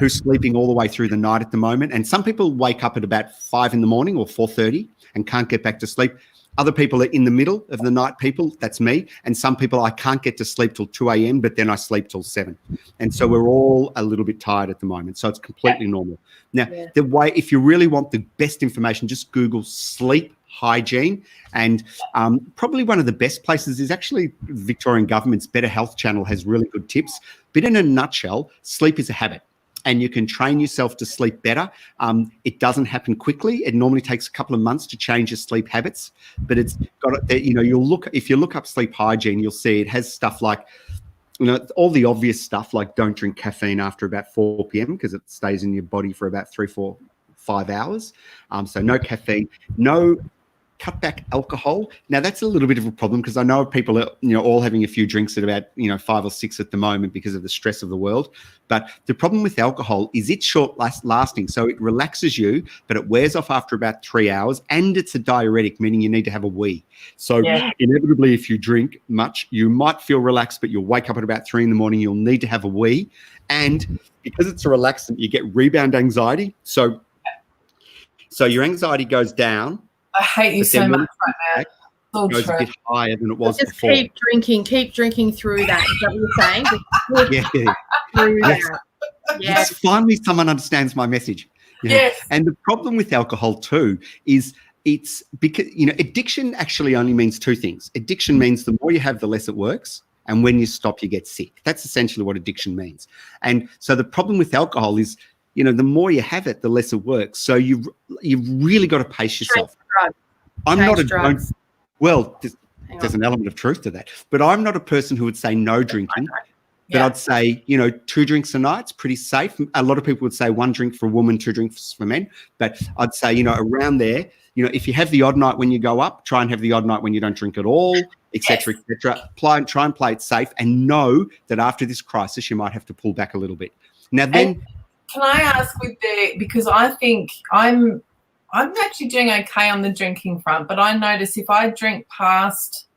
C: sleeping all the way through the night at the moment. And some people wake up at about 5 in the morning or 4:30 and can't get back to sleep. Other people are in the middle of the night people. That's me. And some people, I can't get to sleep till 2 a.m., but then I sleep till 7. And so we're all a little bit tired at the moment. So it's completely normal. Now, the way, if you really want the best information, just Google sleep hygiene. And probably one of the best places is actually Victorian government's Better Health channel has really good tips. But in a nutshell, sleep is a habit. And you can train yourself to sleep better. It doesn't happen quickly. It normally takes a couple of months to change your sleep habits. But it's got, if you look up sleep hygiene, you'll see it has stuff like, all the obvious stuff like don't drink caffeine after about 4 p.m. because it stays in your body for about 3, 4, 5 hours. So no caffeine, no cut back alcohol. Now that's a little bit of a problem because I know people are, all having a few drinks at about, 5 or 6 at the moment because of the stress of the world. But the problem with alcohol is it's short lasting. So it relaxes you, but it wears off after about 3 hours, and it's a diuretic, meaning you need to have a wee. So inevitably, if you drink much, you might feel relaxed, but you'll wake up at about 3 in the morning, you'll need to have a wee. And because it's a relaxant, you get rebound anxiety. So your anxiety goes down.
B: I hate you so much right now.
C: Goes a bit higher than it was
A: just
C: before.
A: Keep drinking through that. Is that what you're saying? Through that.
C: Yes. Finally, someone understands my message.
B: Yes.
C: And the problem with alcohol too is it's because, addiction actually only means 2 things. Addiction means the more you have, the less it works. And when you stop, you get sick. That's essentially what addiction means. And so the problem with alcohol is, the more you have it, the less it works. So you've really got to pace yourself. I'm not a well, there's an element of truth to that, but I'm not a person who would say no drinking. But I'd say, 2 drinks a night's pretty safe. A lot of people would say 1 drink for a woman, 2 drinks for men. But I'd say, around there, if you have the odd night when you go up, try and have the odd night when you don't drink at all, et cetera, et cetera. Try and play it safe, and know that after this crisis, you might have to pull back a little bit. Now then,
B: can I ask because I think I'm actually doing okay on the drinking front, but I notice if I drink past,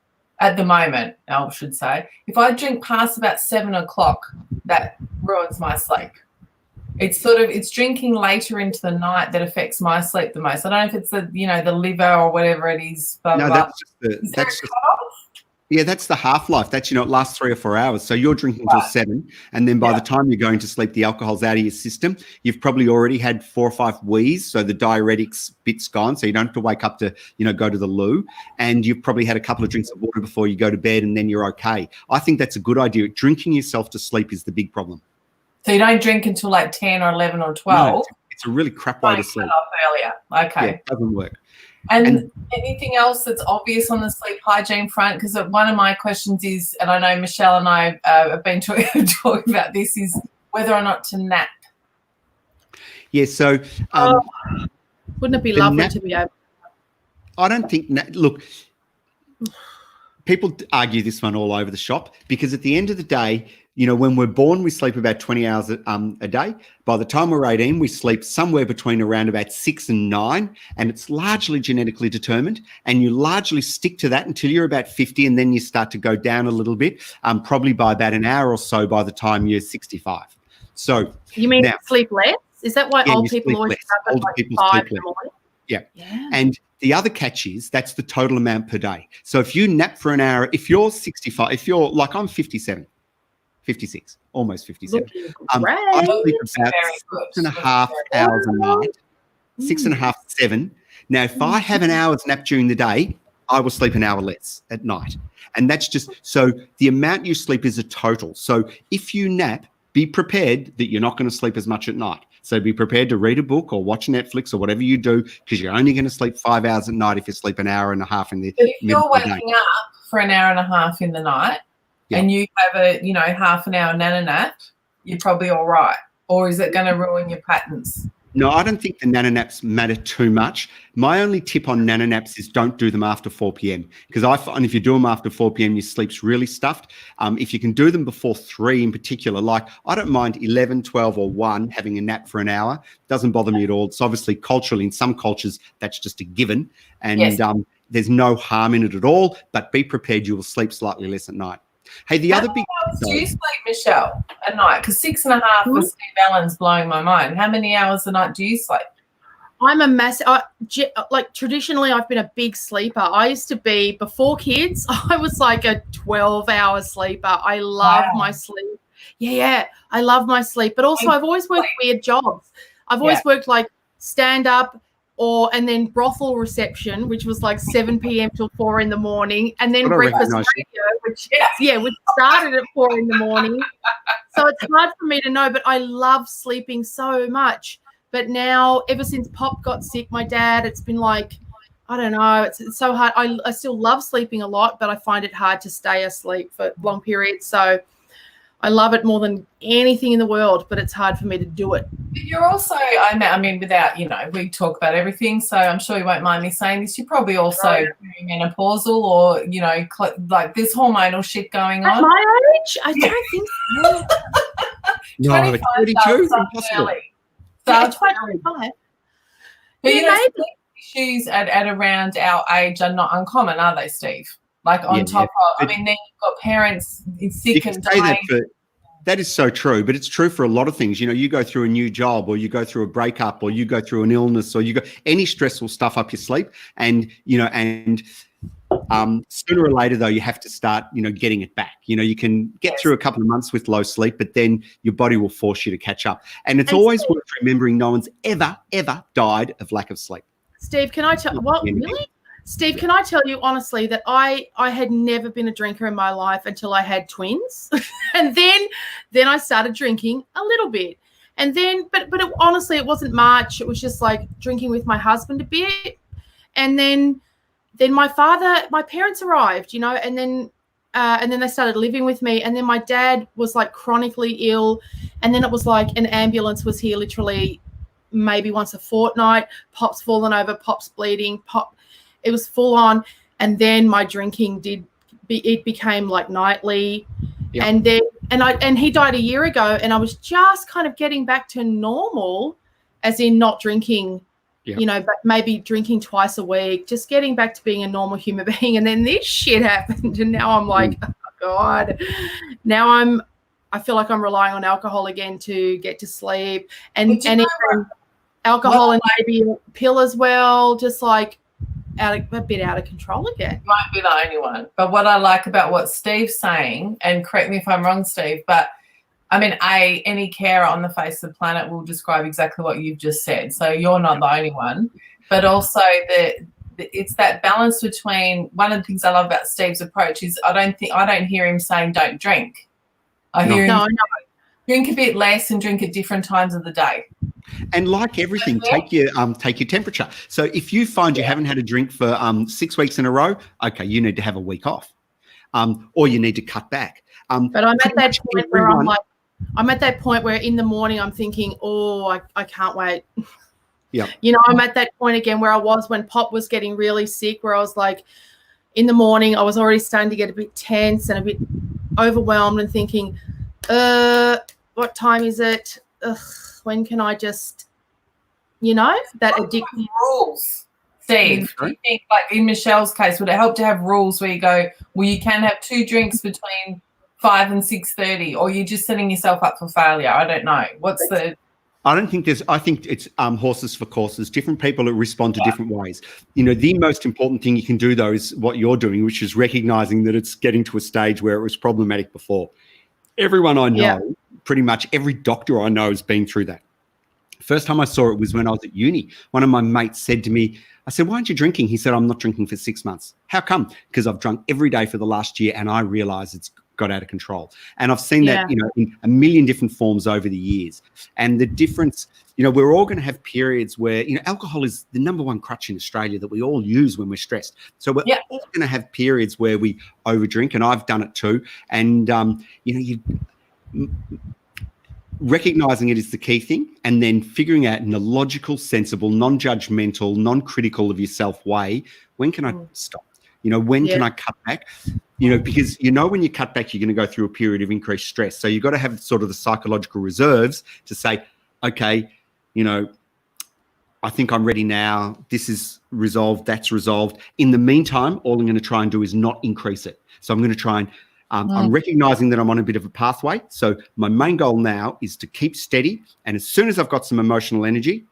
B: at the moment, I should say, if I drink past about 7 o'clock, that ruins my sleep. It's drinking later into the night that affects my sleep the most. I don't know if it's the liver or whatever it is. Blah,
C: no,
B: blah.
C: That's the half-life. That's, it lasts 3 or 4 hours. So you're drinking until 7, and then by the time you're going to sleep, the alcohol's out of your system. You've probably already had 4 or 5 wheeze, so the diuretics bit's gone, so you don't have to wake up to, go to the loo. And you've probably had a couple of drinks of water before you go to bed, and then you're okay. I think that's a good idea. Drinking yourself to sleep is the big problem.
B: So you don't drink until like 10 or 11 or 12?
C: No, it's a really crap way to sleep.
B: Earlier. Okay.
C: Yeah, it doesn't work.
B: And anything else that's obvious on the sleep hygiene front? Because one of my questions is, and I know Michelle and I have been talking about this, is whether or not to nap.
C: Yeah, so...
A: wouldn't it be lovely to be able to?
C: I don't think... Look, people argue this one all over the shop because at the end of the day, when we're born, we sleep about 20 hours a day. By the time we're 18, we sleep somewhere between around about 6 and 9, and it's largely genetically determined. And you largely stick to that until you're about 50, and then you start to go down a little bit, probably by about an hour or so by the time you're 65. So
A: you mean sleep less? Is that why old people always up at like 5 in the morning?
C: Yeah. And the other catch is that's the total amount per day. So if you nap for an hour, if you're 65, if you're like I'm 57, 56, almost 57. I sleep about 6.5 hours a night, 6.5 to 7. Now, if I have an hour's nap during the day, I will sleep an hour less at night. And that's just, so the amount you sleep is a total. So if you nap, be prepared that you're not going to sleep as much at night. So be prepared to read a book or watch Netflix or whatever you do, because you're only going to sleep 5 hours at night if you sleep an hour and a half in the
B: But if
C: middle
B: you're
C: of the day.
B: waking up for an hour and a half in the night and you have a, half an hour nana nap, you're probably all right. Or is it going to ruin your patterns?
C: No, I don't think the nana naps matter too much. My only tip on nana naps is don't do them after 4 p.m. because I find if you do them after 4 p.m., your sleep's really stuffed. If you can do them before 3 in particular, like I don't mind 11, 12 or 1 having a nap for an hour. Doesn't bother me at all. It's obviously culturally, in some cultures, that's just a given. And there's no harm in it at all, but be prepared you will sleep slightly less at night. Hey, the other big...
B: How many hours do you sleep, Michelle, at night? Because 6.5 for Steve Allen's blowing my mind. How many hours a night do you sleep?
A: I'm a massive, like traditionally I've been a big sleeper. I used to be, before kids, I was like a 12-hour sleeper. I love my sleep. Yeah, I love my sleep. But also I've always worked weird jobs. I've always worked like stand-up, and then brothel reception, which was like 7 p.m. till 4 in the morning, and then breakfast radio, which started at 4 in the morning. So it's hard for me to know, but I love sleeping so much. But now, ever since Pop got sick, my dad, it's been like, I don't know, it's so hard. I still love sleeping a lot, but I find it hard to stay asleep for long periods. So I love it more than anything in the world, but it's hard for me to do it.
B: But you're also, I mean, without, we talk about everything, so I'm sure you won't mind me saying this, you're probably also menopausal or, like there's hormonal shit going on.
A: At my age? I don't think so.
C: No, 32? Impossible.
B: So 25. But issues at around our age are not uncommon, are they, Steve? Like on top of, then you've got parents sick and dying.
C: That is so true, but it's true for a lot of things. You go through a new job, or you go through a breakup, or you go through an illness, or any stress will stuff up your sleep. And, sooner or later, though, you have to start, getting it back. You can get through a couple of months with low sleep, but then your body will force you to catch up. And it's always worth remembering no one's ever died of lack of sleep.
A: Steve, can I tell what really? Steve, can I tell you honestly that I had never been a drinker in my life until I had twins. And then I started drinking a little bit. And then, but honestly, it wasn't much. It was just like drinking with my husband a bit. And then my parents arrived, and then they started living with me. And then my dad was like chronically ill. And then it was like an ambulance was here literally maybe once a fortnight. Pop's fallen over, Pop's bleeding, it was full on. And then my drinking became like nightly. Yep. And he died a year ago, and I was just kind of getting back to normal, as in not drinking, but maybe drinking twice a week, just getting back to being a normal human being. And then this shit happened, and now I'm like, oh God, now I feel like I'm relying on alcohol again to get to sleep, and alcohol and maybe a pill as well, just like a bit out of control again.
B: You might be the only one. But what I like about what Steve's saying, and correct me if I'm wrong, Steve, but any carer on the face of the planet will describe exactly what you've just said. So you're not the only one. But also it's that balance between, one of the things I love about Steve's approach is I don't hear him saying don't drink. I hear him drink a bit less and drink at different times of the day.
C: And like everything, take your temperature. So if you find you haven't had a drink for 6 weeks in a row, okay, you need to have a week off, or you need to cut back.
A: But I'm at that point where I'm at that point where in the morning I'm thinking, oh, I can't wait.
C: Yeah.
A: I'm at that point again where I was when Pop was getting really sick, where I was like, in the morning I was already starting to get a bit tense and a bit overwhelmed and thinking, what time is it? When can I just, that addictive
B: rules? Steve, do you think, like in Michelle's case, would it help to have rules where you go, well, you can have 2 drinks between 5 and 6:30, or you're just setting yourself up for failure? I don't know.
C: I think it's horses for courses. Different people respond to different ways. The most important thing you can do, though, is what you're doing, which is recognizing that it's getting to a stage where it was problematic before. Everyone I know, pretty much every doctor I know has been through that. First time I saw it was when I was at uni. One of my mates said to me, I said, why aren't you drinking? He said, I'm not drinking for 6 months. How come? Because I've drunk every day for the last year and I realize it's got out of control. And I've seen that, in a million different forms over the years. And the difference, we're all going to have periods where, alcohol is the number one crutch in Australia that we all use when we're stressed. So we're all going to have periods where we overdrink, and I've done it too. And, recognizing it is the key thing, and then figuring out in a logical, sensible, non-judgmental, non-critical of yourself way, when can I stop? When can I cut back? Because when you cut back, you're going to go through a period of increased stress. So you've got to have sort of the psychological reserves to say, okay, I think I'm ready now. This is resolved. That's resolved. In the meantime, all I'm going to try and do is not increase it. So I'm going to try and I'm recognizing that I'm on a bit of a pathway. So my main goal now is to keep steady. And as soon as I've got some emotional energy,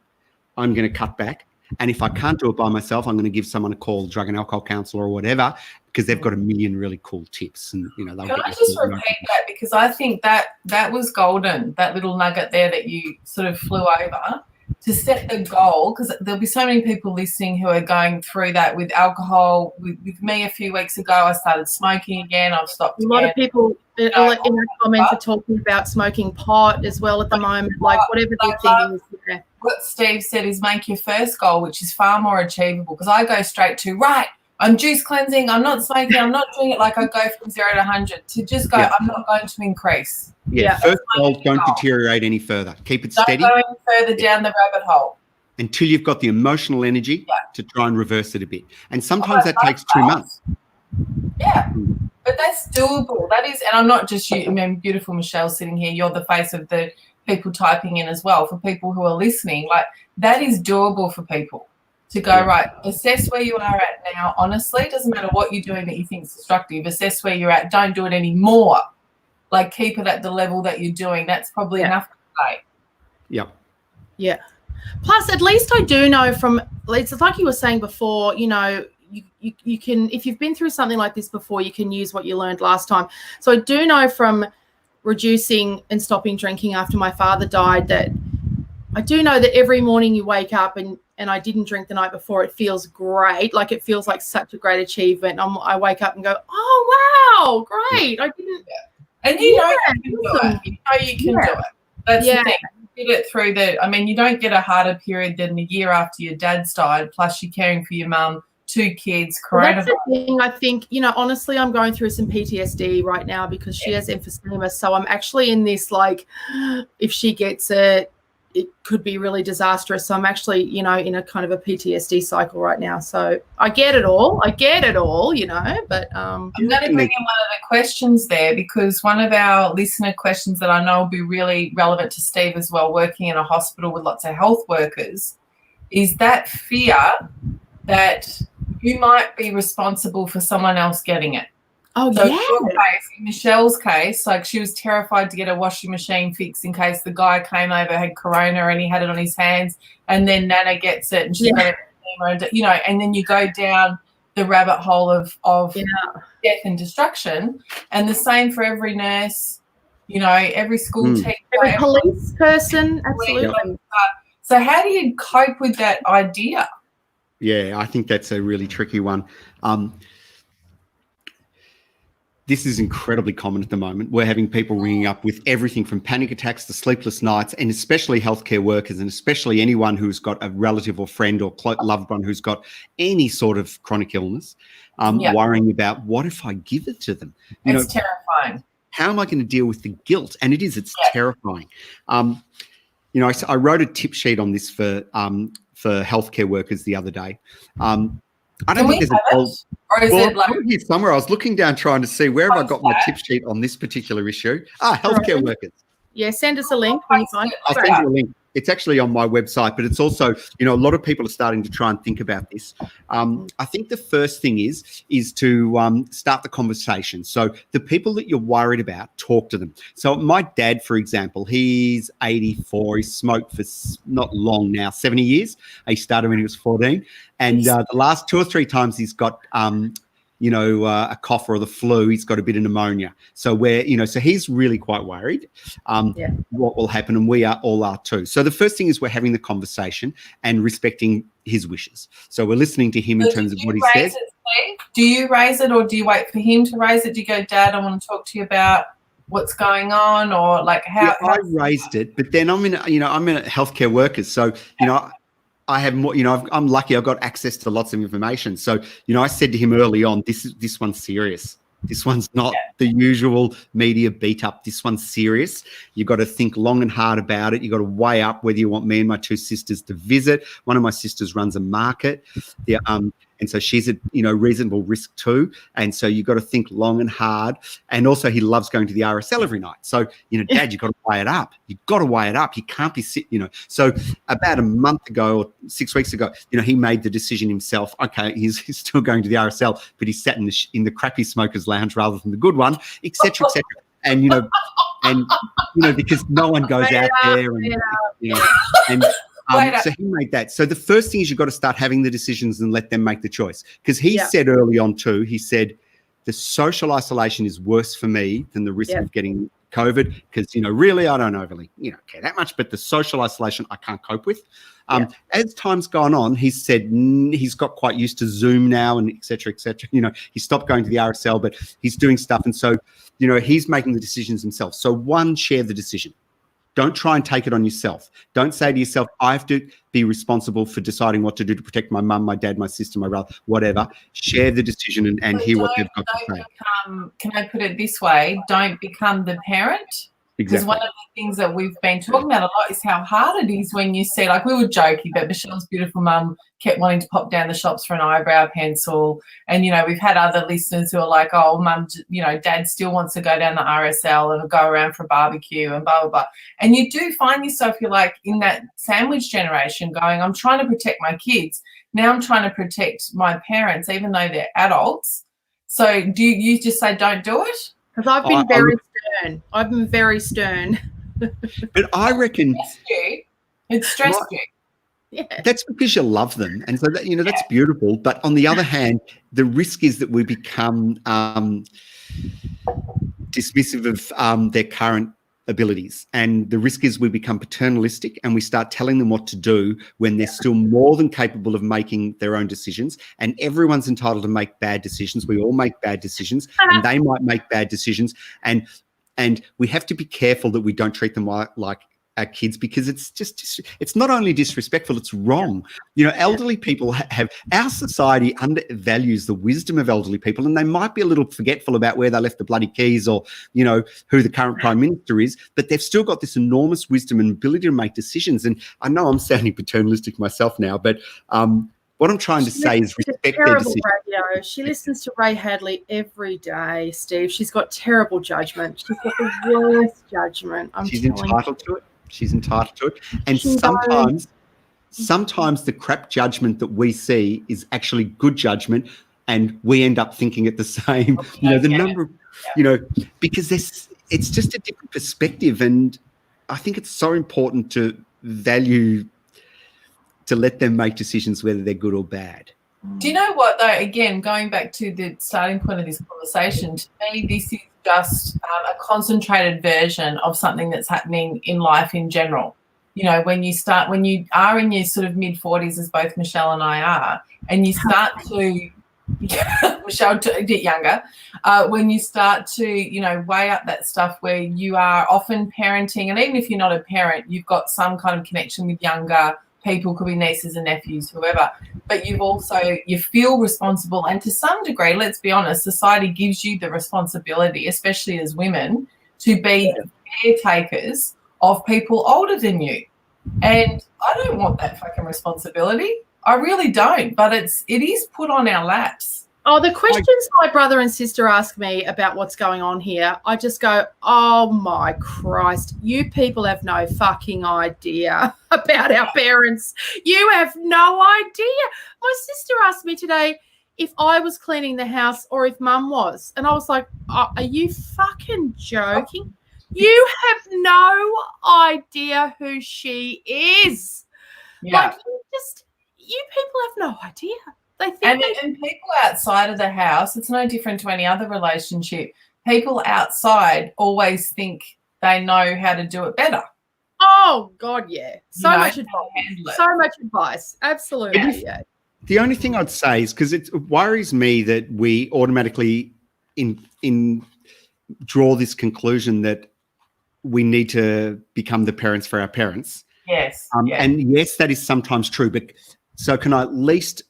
C: I'm going to cut back. And if I can't do it by myself, I'm going to give someone a call, drug and alcohol counsellor or whatever, because they've got a million really cool tips. And they'll
B: Can I just repeat that? Because I think that was golden, that little nugget there that you sort of flew over. To set the goal, because there'll be so many people listening who are going through that with alcohol. With me a few weeks ago, I started smoking again. I've stopped
A: again. A lot of people in the comments are talking about smoking pot as well at the moment, like whatever their thing is. Yeah.
B: What Steve said is make your first goal, which is far more achievable, because I go straight to, right, I'm juice cleansing, I'm not smoking, I'm not doing it. Like I go from 0 to 100 to just go, I'm not going to increase.
C: Yeah. First goal, don't deteriorate any further. Keep it steady.
B: Don't go any further down the rabbit hole.
C: Until you've got the emotional energy to try and reverse it a bit. And sometimes that takes 2 months.
B: Yeah. But that's doable. That is, and I'm not just you, beautiful Michelle sitting here, you're the face of the people typing in as well. For people who are listening, like that is doable for people. To go, right, assess where you are at now. Honestly, it doesn't matter what you're doing that you think is destructive. Assess where you're at. Don't do it anymore. Like, keep it at the level that you're doing. That's probably enough to say.
C: Yep.
A: Yeah. Plus, at least I do know from, it's like you were saying before, you can, if you've been through something like this before, you can use what you learned last time. So I do know from reducing and stopping drinking after my father died that I do know that every morning you wake up and I didn't drink the night before, it feels great. Like it feels like such a great achievement. I wake up and go, oh, wow, great. I didn't.
B: And you know you can do it. You know you can do it. That's the thing. You did it through you don't get a harder period than the year after your dad's died, plus you're caring for your mum, 2 kids, coronavirus.
A: Well, that's the thing. I think, honestly, I'm going through some PTSD right now because she has emphysema. So I'm actually in this, like, if she gets it could be really disastrous. So I'm actually, in a kind of a PTSD cycle right now. So I get it all, but I'm
B: going to bring in one of the questions there, because one of our listener questions that I know will be really relevant to Steve as well, working in a hospital with lots of health workers, is that fear that you might be responsible for someone else getting it.
A: Oh,
B: so in Michelle's case, like she was terrified to get a washing machine fixed in case the guy came over, had corona and he had it on his hands, and then Nana gets it and she's got it, and then you go down the rabbit hole of death and destruction. And the same for every nurse, every school teacher.
A: Every police person, absolutely.
B: So how do you cope with that idea?
C: Yeah, I think that's a really tricky one. This is incredibly common at the moment. We're having people ringing up with everything from panic attacks to sleepless nights, and especially healthcare workers, and especially anyone who's got a relative or friend or loved one who's got any sort of chronic illness, worrying about, what if I give it to them?
B: It's terrifying.
C: How am I going to deal with the guilt? And it's terrifying. I wrote a tip sheet on this for healthcare workers the other day. I don't think there's
B: or is it like
C: here somewhere? I was looking down trying to see where have I got my tip sheet on this particular issue. Healthcare workers.
A: Yeah, send us a link when you find it.
C: I'll send you a link. It's actually on my website, but it's also, a lot of people are starting to try and think about this. I think the first thing is to start the conversation. So the people that you're worried about, talk to them. So my dad, for example, he's 84. He smoked for not long now, 70 years. He started when he was 14. And the last 2 or 3 times he's got a cough or the flu, he's got a bit of pneumonia. So so he's really quite worried what will happen, and we all are too. So the first thing is we're having the conversation and respecting his wishes. So we're listening to him in terms of what he says.
B: Do you raise it, or do you wait for him to raise it? Do you go, Dad, I want to talk to you about what's going on, or like how?
C: Yeah, I raised it, but then I'm in a healthcare workers, so I have more, I'm lucky I've got access to lots of information. So, I said to him early on, this one's serious. This one's not the usual media beat up. This one's serious. You've got to think long and hard about it. You've got to weigh up whether you want me and my two sisters to visit. One of my sisters runs a market. And so she's at, reasonable risk too. And so you've got to think long and hard. And also he loves going to the RSL every night. So, Dad, you've got to weigh it up. You've got to weigh it up. He can't be sitting, So about a month ago or 6 weeks ago, he made the decision himself. Okay, he's still going to the RSL, but he sat in the crappy smokers lounge rather than the good one, et cetera, et cetera. And, because no one goes out there and so he made that. So the first thing is you've got to start having the decisions and let them make the choice. Because he said early on too, he said, the social isolation is worse for me than the risk of getting COVID. Because, really, I don't overly, care that much. But the social isolation I can't cope with. As time's gone on, he said he's got quite used to Zoom now and et cetera, et cetera. He stopped going to the RSL, but he's doing stuff. And so, he's making the decisions himself. So one, share the decision. Don't try and take it on yourself. Don't say to yourself, I have to be responsible for deciding what to do to protect my mum, my dad, my sister, my brother, whatever. Share the decision and hear what they've got to say.
B: Can I put it this way? Don't become the parent. Because one of the things that we've been talking about a lot is how hard it is when you see, like we were joking, but Michelle's beautiful mum kept wanting to pop down the shops for an eyebrow pencil. And, we've had other listeners who are like, oh, mum, Dad still wants to go down the RSL and go around for a barbecue and blah, blah, blah. And you do find yourself, you're like in that sandwich generation going, I'm trying to protect my kids. Now I'm trying to protect my parents, even though they're adults. So do you just say, don't do it?
A: Because I've been very stern. I've been very stern.
C: But I reckon
B: it stressed you.
A: Yeah.
C: That's because you love them. And so that, that's beautiful. But on the other hand, the risk is that we become dismissive of their current abilities. And the risk is we become paternalistic and we start telling them what to do when they're still more than capable of making their own decisions. And everyone's entitled to make bad decisions. We all make bad decisions and they might make bad decisions. And we have to be careful that we don't treat them like our kids, because it's not only disrespectful, it's wrong. Elderly people our society undervalues the wisdom of elderly people, and they might be a little forgetful about where they left the bloody keys or, who the current prime minister is, but they've still got this enormous wisdom and ability to make decisions. And I know I'm sounding paternalistic myself now, but what I'm trying to say is respect their decisions.
A: Radio. She listens to Ray Hadley every day, Steve. She's got terrible judgment. She's got the worst judgment.
C: She's entitled to it. She's entitled to it. And sometimes the crap judgment that we see is actually good judgment, and we end up thinking it the same. Because it's just a different perspective. And I think it's so important to value, to let them make decisions whether they're good or bad.
B: Do you know what, though, again, going back to the starting point of this conversation, to me this is just a concentrated version of something that's happening in life in general. When you are in your sort of mid-40s, as both Michelle and I are, and you start to Michelle a bit younger, when you start to, weigh up that stuff where you are often parenting, and even if you're not a parent, you've got some kind of connection with younger people, could be nieces and nephews, whoever, but you feel responsible. And to some degree, let's be honest, society gives you the responsibility, especially as women, to be caretakers of people older than you. And I don't want that fucking responsibility. I really don't, but it is put on our laps.
A: Oh, the questions my brother and sister ask me about what's going on here, I just go, oh, my Christ, you people have no fucking idea about our parents. You have no idea. My sister asked me today if I was cleaning the house or if Mum was. And I was like, oh, are you fucking joking? You have no idea who she is.
B: Yeah.
A: Like, you people have no idea. They think
B: and people outside of the house, it's no different to any other relationship. People outside always think they know how to do it better.
A: Oh God, yeah. So much advice. So much advice. Absolutely. Yeah.
C: The only thing I'd say is because it worries me that we automatically draw this conclusion that we need to become the parents for our parents.
B: Yes.
C: And yes, that is sometimes true. But so can I at least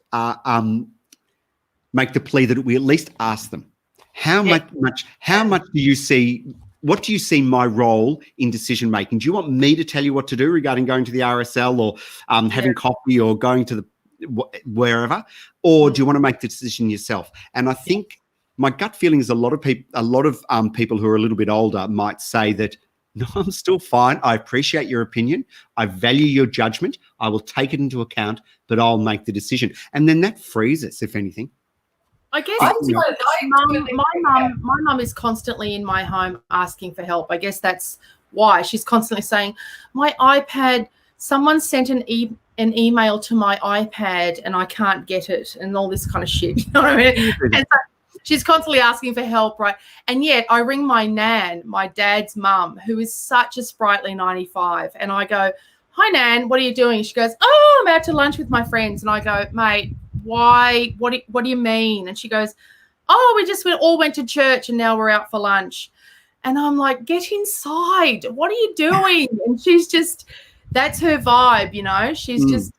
C: make the plea that we at least ask them how much do you see? What do you see my role in decision making? Do you want me to tell you what to do regarding going to the RSL or having coffee or going to the wherever, or do you want to make the decision yourself? And I think my gut feeling is a lot of people who are a little bit older might say that, no, I'm still fine. I appreciate your opinion. I value your judgment. I will take it into account, but I'll make the decision. And then that frees us, if anything.
A: I guess my mum is constantly in my home asking for help. I guess that's why she's constantly saying, my iPad, someone sent an email to my iPad and I can't get it, and all this kind of shit. You know what I mean? And so she's constantly asking for help, right? And yet I ring my nan, my dad's mum, who is such a sprightly 95, and I go, hi, Nan, what are you doing? She goes, oh, I'm out to lunch with my friends. And I go, mate, why? What do you mean? And she goes, oh, we just all went to church and now we're out for lunch. And I'm like, get inside. What are you doing? And she's just, that's her vibe, you know. She's just,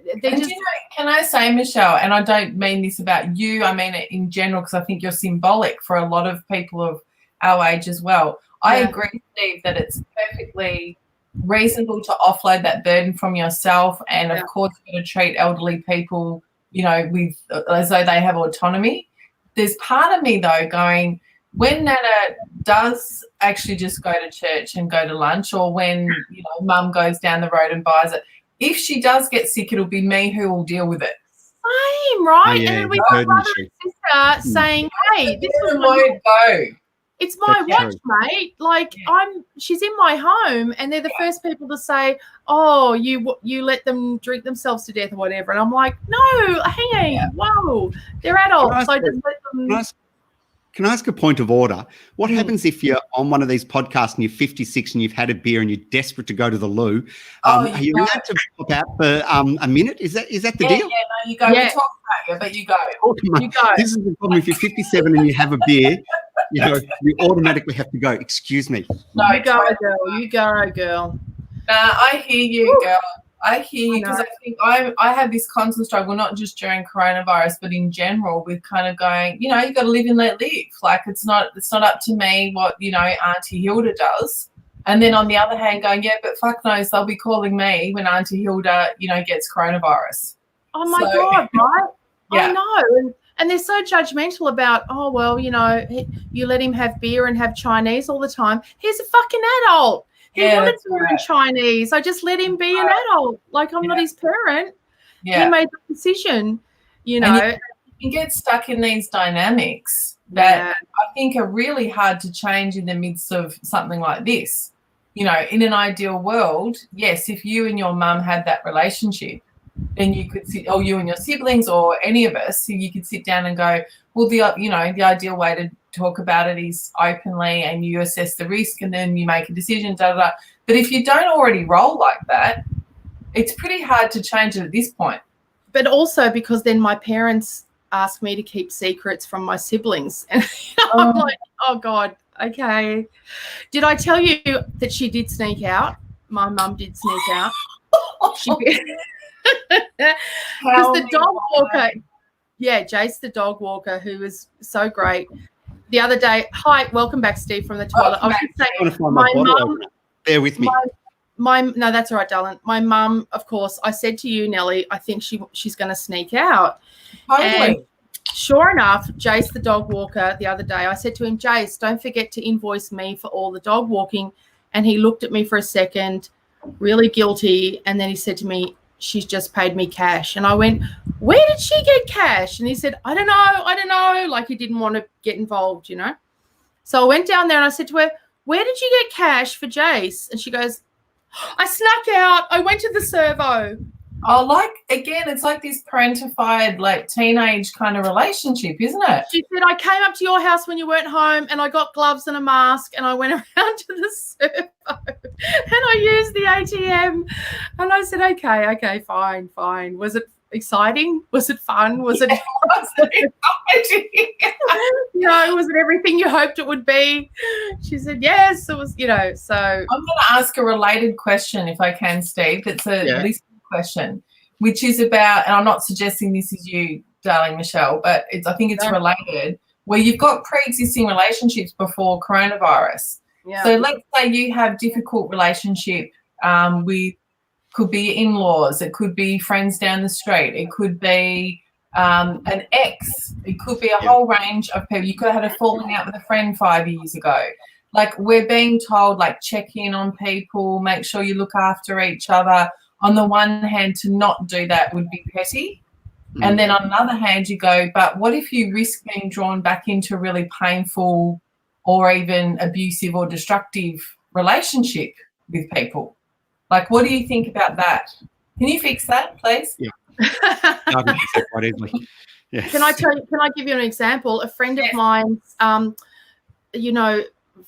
B: you know, can I say, Michelle, and I don't mean this about you, I mean it in general, because I think you're symbolic for a lot of people of our age as well. I agree, Steve, that it's perfectly reasonable to offload that burden from yourself, and of course you're going to treat elderly people, you know, with as though they have autonomy. There's part of me though going, when Nana does actually just go to church and go to lunch, or when, you know, Mum goes down the road and buys it, if she does get sick, it'll be me who will deal with it.
A: Same, right? And we got brother and sister saying, hey, this is
B: won't go.
A: It's my watch, mate. Like, she's in my home, and they're the first people to say, oh, you let them drink themselves to death or whatever. And I'm like, no, hey, whoa, they're adults. So just let them.
C: Can I ask a point of order? What happens if you're on one of these podcasts and you're 56 and you've had a beer and you're desperate to go to the loo? Are you allowed to pop out for a minute? Is that the deal?
B: Yeah, no, you go. We talk about you, but you go.
A: You go.
C: This is the problem. If you're 57 and you have a beer, you know, you automatically have to go, excuse me.
B: No,
A: you go, girl. You go, girl.
B: I hear you, girl. I hear you, because I think I have this constant struggle, not just during coronavirus, but in general, with kind of going, you know, you got to live and let live. Like, it's not up to me what, you know, Auntie Hilda does. And then on the other hand, going, yeah, but fuck knows, they'll be calling me when Auntie Hilda, you know, gets coronavirus.
A: Oh my God, right? Yeah. I know. And they're so judgmental about, oh, well, you know, you let him have beer and have Chinese all the time. He's a fucking adult. He wanted to learn Chinese. I just let him be an adult. Like, I'm not his parent. He made the decision, you know.
B: And you get stuck in these dynamics that I think are really hard to change in the midst of something like this. You know, in an ideal world, yes, if you and your mum had that relationship, then you could sit, or you and your siblings, or any of us, you could sit down and go, well, the ideal way to talk about it is openly, and you assess the risk, and then you make a decision, But if you don't already roll like that, it's pretty hard to change it at this point.
A: But also because then my parents ask me to keep secrets from my siblings. And I'm like, oh, God, okay. Did I tell you that she did sneak out? My mum did sneak out. Because the dog walker, Jace the dog walker, who was so great. The other day, hi, welcome back, Steve, from the toilet. I was just saying, my mum.
C: Bear with me.
A: No, that's all right, darling. My mum, of course, I said to you, Nellie, I think she's going to sneak out.
B: Totally.
A: And sure enough, Jace the dog walker, the other day, I said to him, Jace, don't forget to invoice me for all the dog walking. And he looked at me for a second, really guilty, and then he said to me, she's just paid me cash. And I went, where did she get cash? And he said, I don't know. Like, he didn't want to get involved, you know. So I went down there and I said to her, where did you get cash for Jace? And she goes, I snuck out. I went to the servo.
B: Oh, like, again, it's like this parentified, like, teenage kind of relationship, isn't it?
A: She said, I came up to your house when you weren't home and I got gloves and a mask and I went around to the servo and I used the ATM. And I said, okay, fine. Was it exciting? Was it fun? Was it was it everything you hoped it would be? She said, yes, it was, so.
B: I'm going to ask a related question if I can, Steve. It's a listening question, which is about, and I'm not suggesting this is you, darling Michelle, but I think it's related, where you've got pre-existing relationships before coronavirus. Yeah. So let's say you have difficult relationship with, could be in-laws, it could be friends down the street, it could be an ex, it could be a whole range of people. You could have had a falling out with a friend 5 years ago. Like, we're being told, like, check in on people, make sure you look after each other. On the one hand, to not do that would be petty. And then on the other hand, you go, but what if you risk being drawn back into a really painful or even abusive or destructive relationship with people? Like, what do you think about that? Can you fix that, please?
C: Yeah. I can fix it quite easily. Yes.
A: Can I give you an example? A friend of mine's,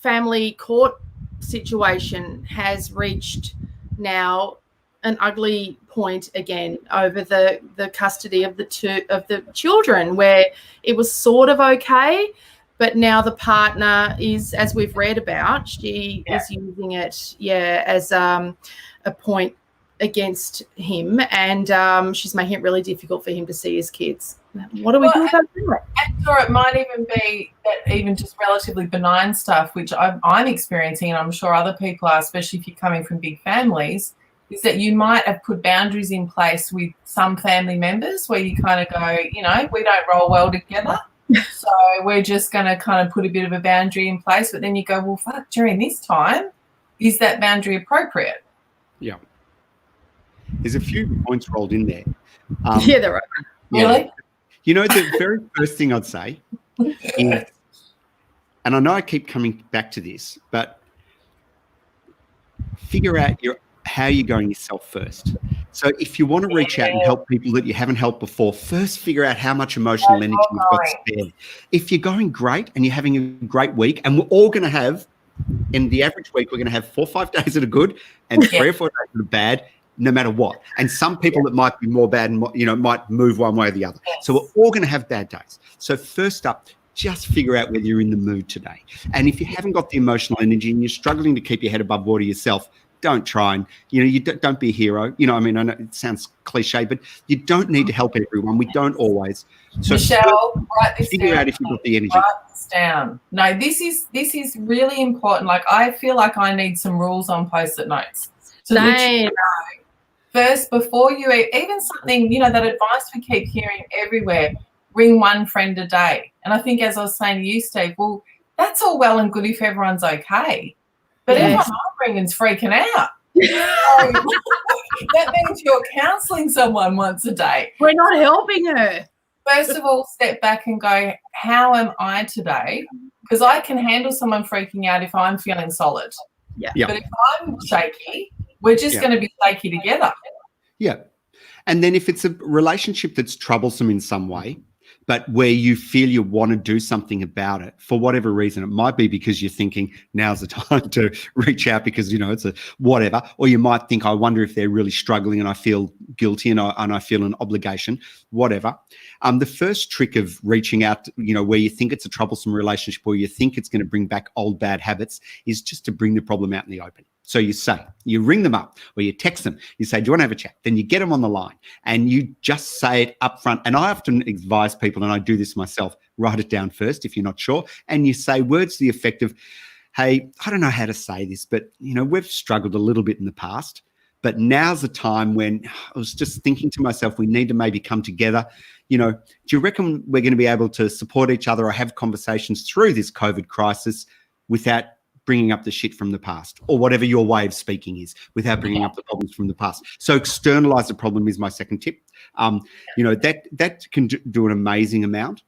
A: family court situation has reached now an ugly point again over the custody of the children, where it was sort of okay, but now the partner is, as we've read about, she is using it as a point against him, and she's making it really difficult for him to see his kids. What do we do about that?
B: Or it might even be that even just relatively benign stuff, which I'm experiencing, and I'm sure other people are, especially if you're coming from big families, is that you might have put boundaries in place with some family members where you kind of go, we don't roll well together. So we're just going to kind of put a bit of a boundary in place. But then you go, well, fuck, during this time, is that boundary appropriate?
C: Yeah. There's a few points rolled in there.
A: There are.
B: Really?
C: The very first thing I'd say is, and I know I keep coming back to this, but figure out how you're going yourself first. So if you want to reach out and help people that you haven't helped before, first figure out how much emotional energy you've got spare. If you're going great and you're having a great week, and we're all going to have, in the average week, we're going to have 4 or 5 days that are good and 3 or 4 days that are bad, no matter what. And some people that might be more bad and might move one way or the other. So we're all going to have bad days. So first up, just figure out whether you're in the mood today. And if you haven't got the emotional energy and you're struggling to keep your head above water yourself, don't try and, you don't be a hero. I know it sounds cliche, but you don't need to help everyone. We don't always. So
B: Michelle, write this
C: figure
B: down.
C: out if you've got the energy.
B: Write this down. No, this is really important. Like, I feel like I need some rules on Post-it notes.
A: Same.
B: First, before you even something, that advice we keep hearing everywhere, ring one friend a day. And I think, as I was saying to you, Steve, well, that's all well and good if everyone's okay. But everyone I'm ringing's freaking out. That means you're counselling someone once a day.
A: We're not helping her.
B: First of all, step back and go, how am I today? Because I can handle someone freaking out if I'm feeling solid.
A: Yeah.
B: But if I'm shaky, we're just going to be shaky together.
C: Yeah. And then if it's a relationship that's troublesome in some way, but where you feel you want to do something about it for whatever reason, it might be because you're thinking now's the time to reach out because, it's a whatever, or you might think, I wonder if they're really struggling and I feel guilty and I feel an obligation, whatever. The first trick of reaching out, where you think it's a troublesome relationship or you think it's going to bring back old bad habits is just to bring the problem out in the open. So you ring them up or you text them, you say, do you want to have a chat? Then you get them on the line and you just say it up front. And I often advise people, and I do this myself, write it down first if you're not sure. And you say words to the effect of, hey, I don't know how to say this, but, we've struggled a little bit in the past. But now's the time when I was just thinking to myself, we need to maybe come together. Do you reckon we're going to be able to support each other or have conversations through this COVID crisis without bringing up the shit from the past, or whatever your way of speaking is, without bringing up the problems from the past? So externalize the problem is my second tip. That can do an amazing amount.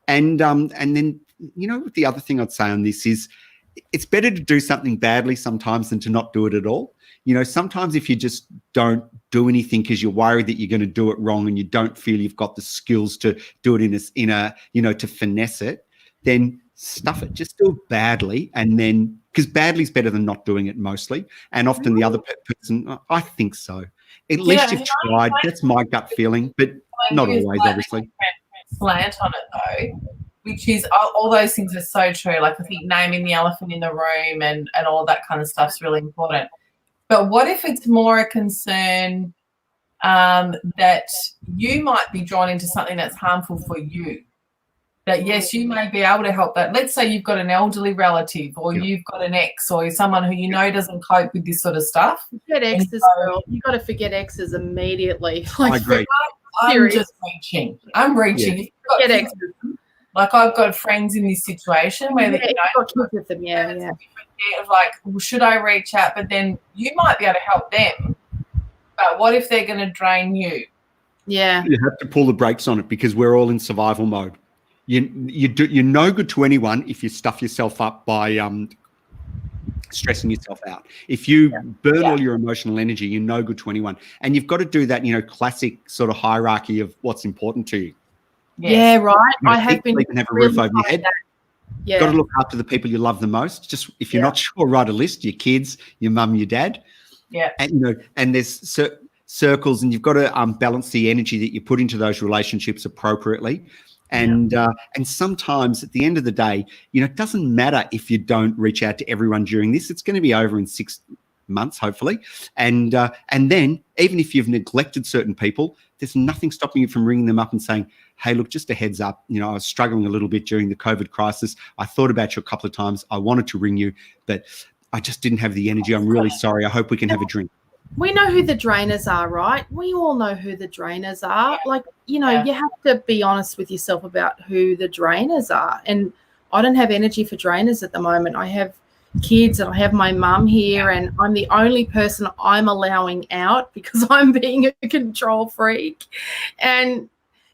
C: And then, the other thing I'd say on this is it's better to do something badly sometimes than to not do it at all. sometimes if you just don't do anything because you're worried that you're going to do it wrong and you don't feel you've got the skills to do it to finesse it, then stuff it. Just do it badly, and then because badly is better than not doing it mostly. And often the other person, I think so. At least you've tried. That's my gut feeling, but not always, obviously.
B: Slant on it though, which is all those things are so true. Like I think naming the elephant in the room and all that kind of stuff is really important. But what if it's more a concern that you might be drawn into something that's harmful for you? That, yes, you may be able to help that. Let's say you've got an elderly relative or you've got an ex or someone who doesn't cope with this sort of stuff.
A: Forget exes, girl. You've got to forget exes immediately.
C: I agree.
B: I'm just reaching. I'm reaching.
A: Yeah. Forget exes.
B: Like I've got friends in this situation where
A: kids with them,
B: of like, well, should I reach out? But then you might be able to help them. But what if they're going to drain you?
A: Yeah.
C: You have to pull the brakes on it because we're all in survival mode. You're no good to anyone if you stuff yourself up by stressing yourself out. If you burn all your emotional energy, you're no good to anyone. And you've got to do that, classic sort of hierarchy of what's important to you.
A: Yes. Yeah, right. I have been
C: have a roof over your head.
A: Yeah.
C: Got to look after the people you love the most. Just if you're not sure, write a list. Your kids, your mum, your dad.
B: Yeah.
C: And and there's circles, and you've got to balance the energy that you put into those relationships appropriately. And sometimes at the end of the day, it doesn't matter if you don't reach out to everyone during this. It's going to be over in 6 months, hopefully. And then even if you've neglected certain people, there's nothing stopping you from ringing them up and saying, hey, look, just a heads up, I was struggling a little bit during the COVID crisis. I thought about you a couple of times. I wanted to ring you, but I just didn't have the energy. I'm really sorry. I hope we can have a drink.
A: We know who the drainers are, right? We all know who the drainers are. Like, you have to be honest with yourself about who the drainers are. And I don't have energy for drainers at the moment. I have kids and I have my mum here, and I'm the only person I'm allowing out because I'm being a control freak. And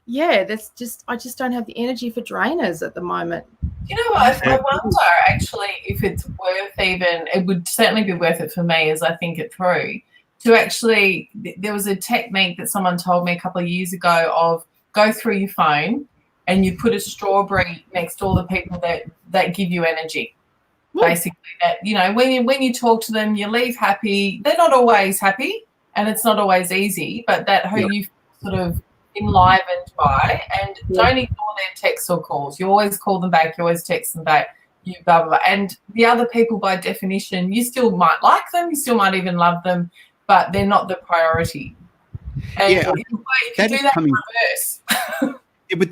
A: I just don't have the energy for drainers at the moment.
B: You know what? I wonder actually if it's worth it would certainly be worth it for me as I think it through. To actually, there was a technique that someone told me a couple of years ago of go through your phone and you put a strawberry next to all the people that give you energy. Ooh. Basically, that when you talk to them, you leave happy. They're not always happy, and it's not always easy, but that who you sort of enlivened by, and don't ignore their texts or calls. You always call them back. You always text them back. You blah blah blah. And the other people, by definition, you still might like them. You still might even love them. But they're not the priority. And you can do that in reverse.
C: But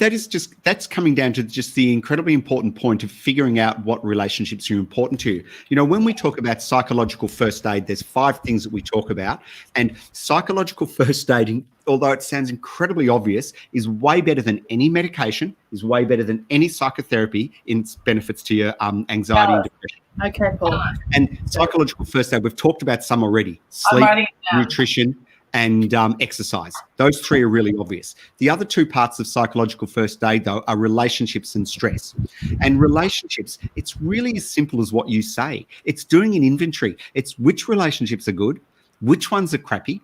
C: that's coming down to just the incredibly important point of figuring out what relationships are important to you. When we talk about psychological first aid, there's 5 things that we talk about. And psychological first aiding, although it sounds incredibly obvious, is way better than any medication, is way better than any psychotherapy in its benefits to your anxiety and depression.
A: Okay, Paul.
C: And psychological first aid, we've talked about some already. Sleep, nutrition, and exercise. Those 3 are really obvious. The other 2 parts of psychological first aid, though, are relationships and stress. And relationships, it's really as simple as what you say. It's doing an inventory. It's which relationships are good, which ones are crappy,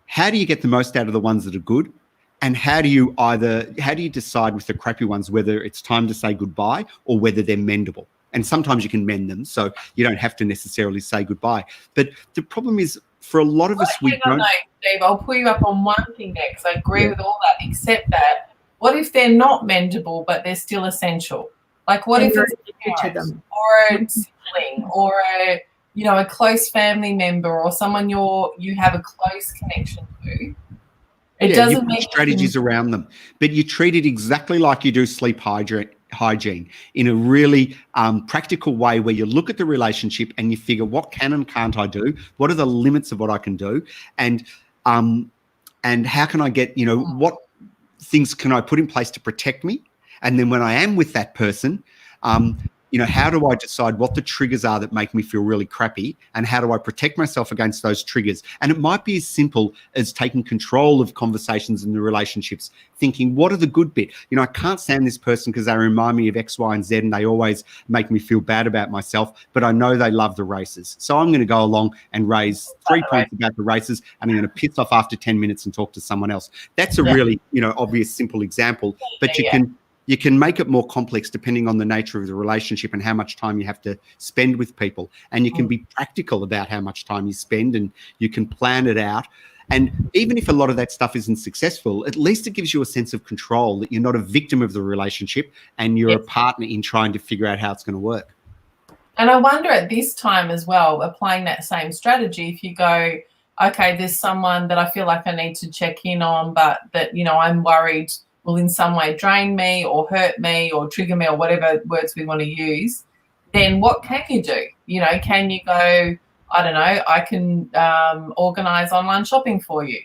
C: how do you get the most out of the ones that are good, and how do you decide with the crappy ones whether it's time to say goodbye or whether they're mendable. And sometimes you can mend them, so you don't have to necessarily say goodbye. But the problem is, for a lot of us, we don't.
B: Steve, I'll pull you up on one thing there because I agree with all that, except that what if they're not mendable but they're still essential? Like what if it's a parent or a sibling or a close family member or someone you have a close connection to? It doesn't make
C: strategies around them, but you treat it exactly like you do sleep hygiene in a really practical way where you look at the relationship and you figure what can and can't I do? What are the limits of what I can do? And how can I get, what things can I put in place to protect me? And then when I am with that person, how do I decide what the triggers are that make me feel really crappy, and how do I protect myself against those triggers? And it might be as simple as taking control of conversations in the relationships, thinking, what are the good bit? I can't stand this person because they remind me of X, Y, and Z, and they always make me feel bad about myself, but I know they love the races. So I'm going to go along and raise 3 points about the races, and I'm going to piss off after 10 minutes and talk to someone else. That's a really, obvious, simple example, but you can make it more complex depending on the nature of the relationship and how much time you have to spend with people. And you can be practical about how much time you spend, and you can plan it out. And even if a lot of that stuff isn't successful, at least it gives you a sense of control, that you're not a victim of the relationship and you're a partner in trying to figure out how it's going to work.
B: And I wonder at this time as well, applying that same strategy, if you go, okay, there's someone that I feel like I need to check in on, but that, I'm worried will in some way drain me or hurt me or trigger me or whatever words we want to use, then what can you do? Can you go, I don't know, I can organise online shopping for you,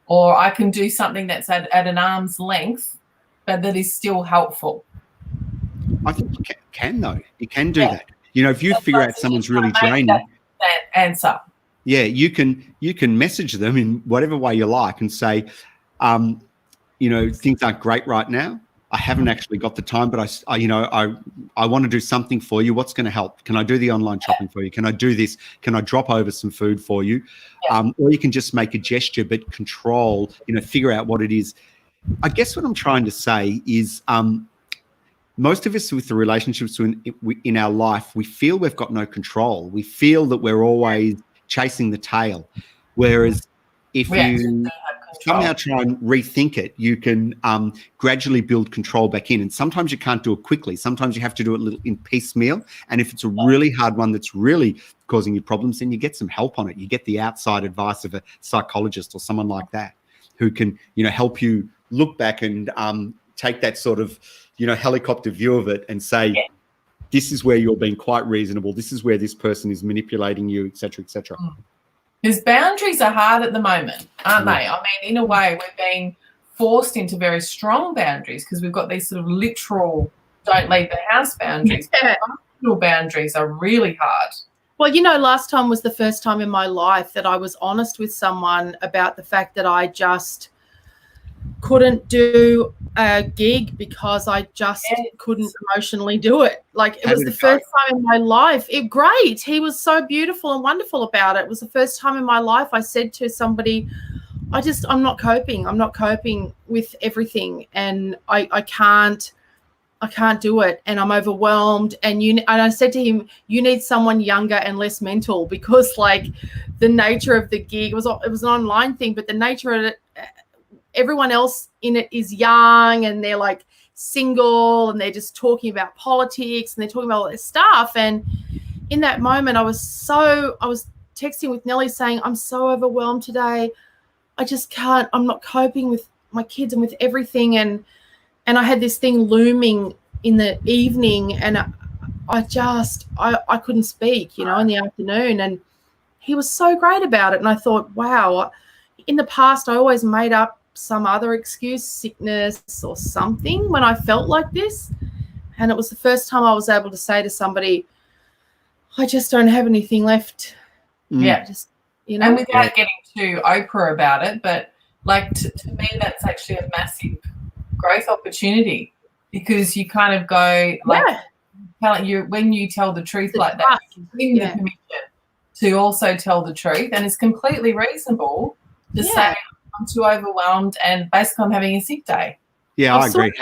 B: or I can do something that's at an arm's length, but that is still helpful.
C: I think you can though. You can do that. If you figure out someone's really draining.
B: That answer.
C: Yeah, you can message them in whatever way you like and say, things aren't great right now. I haven't actually got the time, but I want to do something for you. What's going to help? Can I do the online shopping for you? Can I do this? Can I drop over some food for you? Or you can just make a gesture, but control, figure out what it is. I guess what I'm trying to say is most of us with the relationships in our life, we feel we've got no control. We feel that we're always chasing the tail. Whereas if you somehow try and rethink it, you can gradually build control back in. And sometimes you can't do it quickly. Sometimes you have to do it in piecemeal. And if it's a really hard one that's really causing you problems, then you get some help on it. You get the outside advice of a psychologist or someone like that who can, help you look back and take that sort of, helicopter view of it and say, this is where you're being quite reasonable. This is where this person is manipulating you, et cetera, et cetera.
B: Because boundaries are hard at the moment, aren't they? I mean, in a way, we're being forced into very strong boundaries because we've got these sort of literal don't leave the house boundaries. But emotional boundaries are really hard.
A: Well, last time was the first time in my life that I was honest with someone about the fact that I just couldn't do a gig because I just couldn't emotionally do it. Like, it was the first time in my life. Great. He was so beautiful and wonderful about it. It was the first time in my life I said to somebody, I'm not coping. I'm not coping with everything, and I can't do it, and I'm overwhelmed. And I said to him, you need someone younger and less mental, because like the nature of the gig, it was an online thing, but the nature of it, everyone else in it is young and they're like single and they're just talking about politics and they're talking about all this stuff. And in that moment, I was texting with Nellie saying, I'm so overwhelmed today. I just can't, I'm not coping with my kids and with everything. And I had this thing looming in the evening, and I couldn't speak, in the afternoon. And he was so great about it. And I thought, wow, in the past, I always made up some other excuse, sickness or something, when I felt like this. And it was the first time I was able to say to somebody, I just don't have anything left.
B: Yeah. And without getting too Oprah about it, but like to me, that's actually a massive growth opportunity, because you kind of go when you tell the truth like that, you give the permission to also tell the truth. And it's completely reasonable to say, I'm too overwhelmed and basically I'm having a sick day.
C: Yeah, I agree.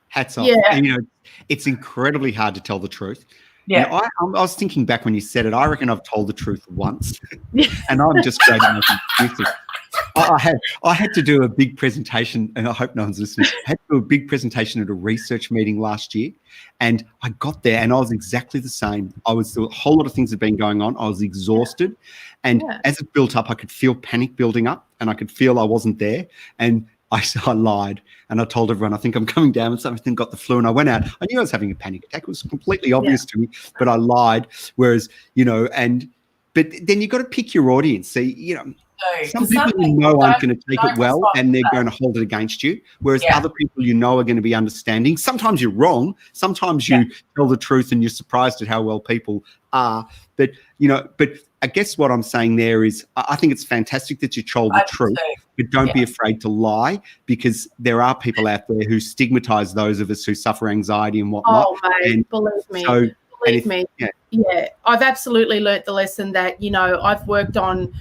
C: Hats off.
A: Yeah.
C: And, it's incredibly hard to tell the truth.
B: Yeah.
C: I was thinking back when you said it, I reckon I've told the truth once, and I'm just great at making excuses. I had to do a big presentation, and I hope no one's listening. I had to do a big presentation at a research meeting last year, and I got there and I was exactly the same. A whole lot of things had been going on. I was exhausted, and as it built up, I could feel panic building up, and I could feel I wasn't there. And I lied, and I told everyone, I think I'm coming down with something, got the flu, and I went out. I knew I was having a panic attack. It was completely obvious to me, but I lied. Whereas, but then you've got to pick your audience. See, Some people you know aren't going to take it well and they're going to hold it against you, whereas other people you know are going to be understanding. Sometimes you're wrong. Sometimes you tell the truth and you're surprised at how well people are. But, but I guess what I'm saying there is I think it's fantastic that you told the truth, but don't be afraid to lie, because there are people out there who stigmatize those of us who suffer anxiety and whatnot.
A: Oh, mate,
C: and
A: believe me.
C: So,
A: Believe me. Yeah, I've absolutely learnt the lesson that, I've worked on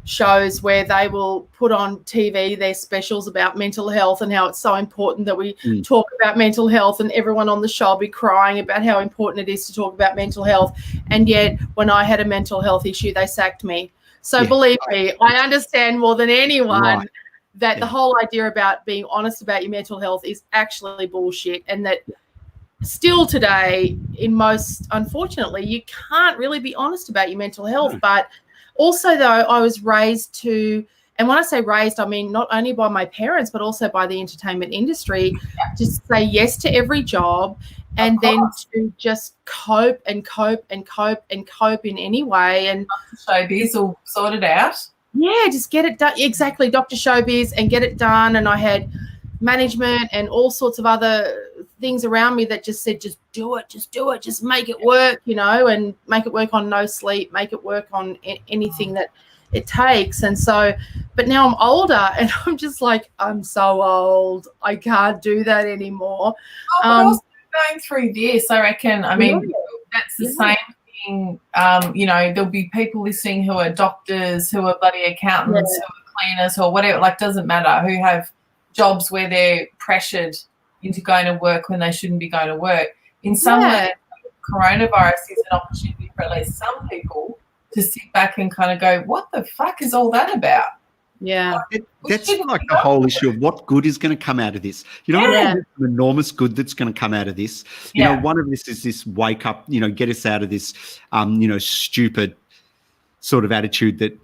A: shows where they will put on TV their specials about mental health and how it's so important that we talk about mental health, and everyone on the show will be crying about how important it is to talk about mental health. And yet when I had a mental health issue, they sacked me. So believe me, I understand more than anyone that the whole idea about being honest about your mental health is actually bullshit, and that still today unfortunately, you can't really be honest about your mental health. But also, though, I was raised to, and when I say raised, I mean not only by my parents, but also by the entertainment industry, to say yes to every job, and then to just cope and cope and cope and cope in any way. And
B: showbiz all sorted out.
A: Yeah, just get it done. Exactly, Dr. Showbiz, and get it done. And I had management and all sorts of other things around me that just said, just do it, just make it work, and make it work on no sleep, make it work on anything that it takes. And so, but now I'm older and I'm just like, I'm so old, I can't do that anymore.
B: But also going through this, I reckon, that's the same thing. There'll be people listening who are doctors, who are bloody accountants, who are cleaners, or whatever, like, doesn't matter, who have jobs where they're pressured into going to work when they shouldn't be going to work. In some way, coronavirus is an opportunity for at least some people to sit back and kind of go, what the fuck is all that about?
A: Yeah.
C: That's like the whole issue of what good is going to come out of this. There's an enormous good that's going to come out of this. One of this is this wake up, get us out of this, stupid sort of attitude that,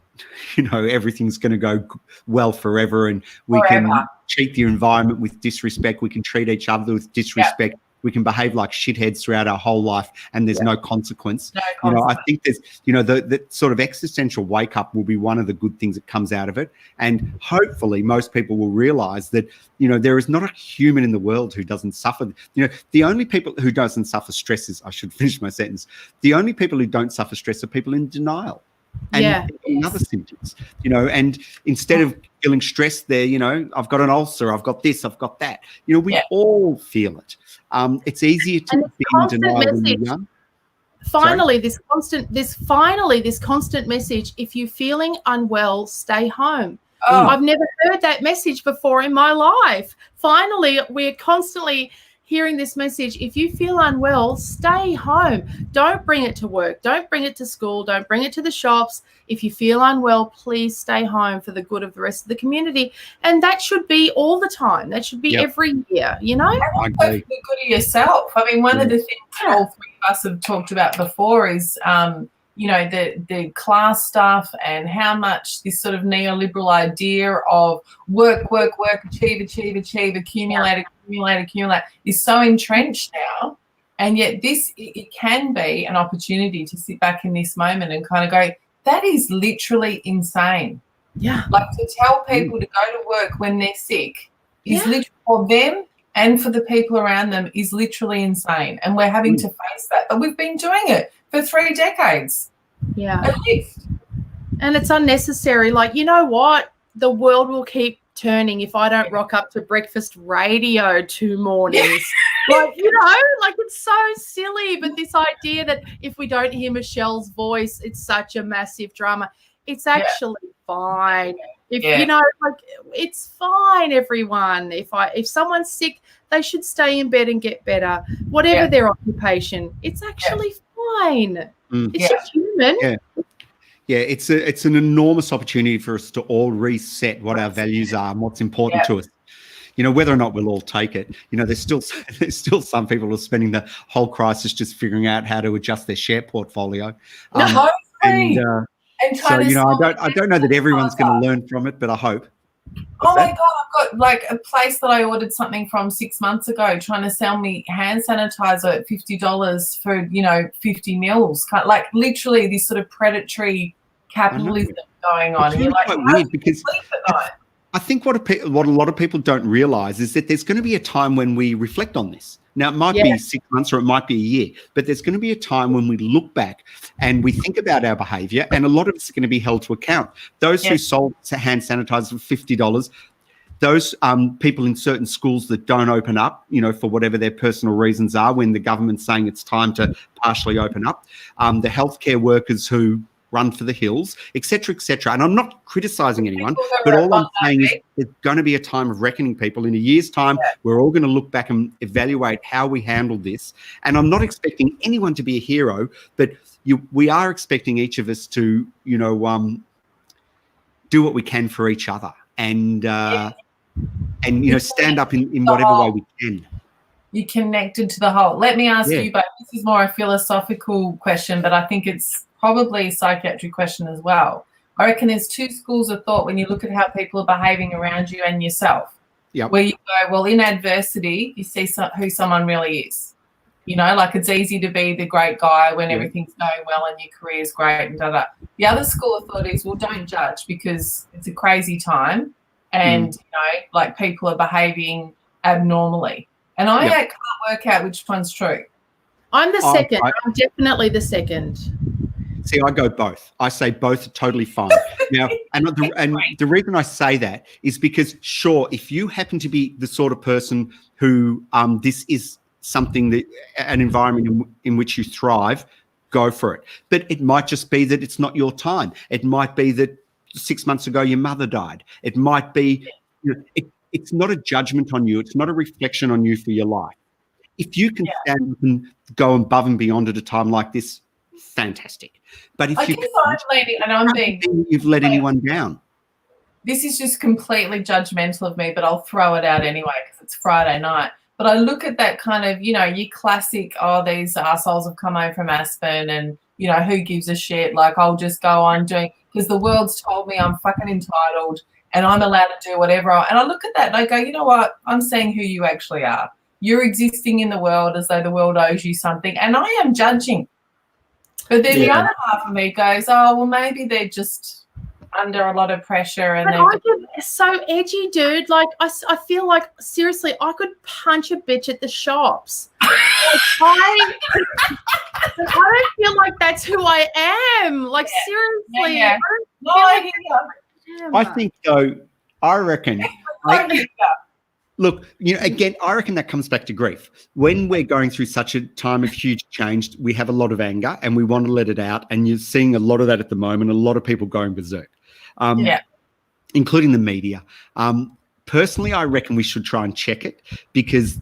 C: everything's going to go well forever, and we can treat the environment with disrespect. We can treat each other with disrespect. We can behave like shitheads throughout our whole life, and there's no consequence. I think there's, the sort of existential wake up will be one of the good things that comes out of it. And hopefully most people will realize that, there is not a human in the world who doesn't suffer. The only people who doesn't suffer stress is, I should finish my sentence. The only people who don't suffer stress are people in denial. And other symptoms, and instead of feeling stressed there, I've got an ulcer, I've got this, I've got that. We all feel it. It's easier to be in denial when you're young.
A: Finally, this constant message, if you're feeling unwell, stay home. I've never heard that message before in my life. Finally, we're constantly hearing this message, if you feel unwell, stay home. Don't bring it to work. Don't bring it to school. Don't bring it to the shops. If you feel unwell, please stay home for the good of the rest of the community. And that should be all the time. That should be every year,
B: I agree. For the good of yourself. I mean, one of the things that all three of us have talked about before is, the class stuff, and how much this sort of neoliberal idea of work, achieve, accumulate is so entrenched now. And yet it can be an opportunity to sit back in this moment and kind of go, that is literally insane.
A: Yeah.
B: Like, to tell people to go to work when they're sick is literally, for them and for the people around them, is literally insane. And we're having to face that. But we've been doing it for 3 decades.
A: Yeah.
B: At least.
A: And it's unnecessary. Like, you know what? The world will keep turning if I don't rock up to breakfast radio 2 mornings. Like, it's so silly. But this idea that if we don't hear Michelle's voice, it's such a massive drama. It's actually fine. If it's fine, everyone. If someone's sick, they should stay in bed and get better. Whatever their occupation, it's actually fine. It's just human.
C: Yeah, it's an enormous opportunity for us to all reset what our values are and what's important to us. Whether or not we'll all take it. There's still some people who are spending the whole crisis just figuring out how to adjust their share portfolio. And so, I don't know that everyone's going to learn from it, but I hope.
B: Oh my God, I've got like a place that I ordered something from 6 months ago trying to sell me hand sanitizer at $50 for, 50 mils. Like, literally this sort of predatory capitalism going on.
C: It's really quite weird because I think what a lot of people don't realise is that there's going to be a time when we reflect on this. Now, it might be 6 months or it might be a year, but there's going to be a time when we look back and we think about our behaviour, and a lot of it's going to be held to account. Those who sold hand sanitizer for $50, those people in certain schools that don't open up, for whatever their personal reasons are, when the government's saying it's time to partially open up, the healthcare workers who run for the hills, et cetera, et cetera. And I'm not criticising anyone, but all I'm saying is there's going to be a time of reckoning, people. In a year's time, we're all going to look back and evaluate how we handled this. And I'm not expecting anyone to be a hero, but we are expecting each of us to, do what we can for each other and stand up in whatever way we can.
B: You connected to the whole. Let me ask you, but this is more a philosophical question, but I think it's probably a psychiatric question as well. I reckon there's two schools of thought when you look at how people are behaving around you and yourself.
C: Yep.
B: Where you go, well, in adversity, you see who someone really is. Like it's easy to be the great guy when everything's going well and your career's great and da-da. The other school of thought is, well, don't judge because it's a crazy time and, like people are behaving abnormally. And I can't work out which one's true.
A: I'm the second. I'm definitely the second.
C: See, I go both. I say both are totally fine. Now, and the reason I say that is because, sure, if you happen to be the sort of person who this is something that an environment in which you thrive, go for it. But it might just be that it's not your time. It might be that 6 months ago your mother died. It might be, it's not a judgment on you. It's not a reflection on you for your life. If you can stand up and go above and beyond at a time like this, fantastic. But if you've let anyone down.
B: This is just completely judgmental of me, but I'll throw it out anyway because it's Friday night. But I look at that kind of, your classic, these assholes have come home from Aspen and, who gives a shit? Like, I'll just go on doing, because the world's told me I'm fucking entitled and I'm allowed to do whatever. And I look at that and I go, you know what? I'm seeing who you actually are. You're existing in the world as though the world owes you something. And I am judging. But then the other half of me goes, oh, well, maybe they're just under a lot of pressure. And
A: it's so edgy, dude. Like, I feel like, seriously, I could punch a bitch at the shops. I don't feel like that's who I am. Like, seriously.
C: I think, though, I reckon. Look, again, I reckon that comes back to grief. When we're going through such a time of huge change, we have a lot of anger and we want to let it out. And you're seeing a lot of that at the moment, a lot of people going berserk, including the media. Personally, I reckon we should try and check it because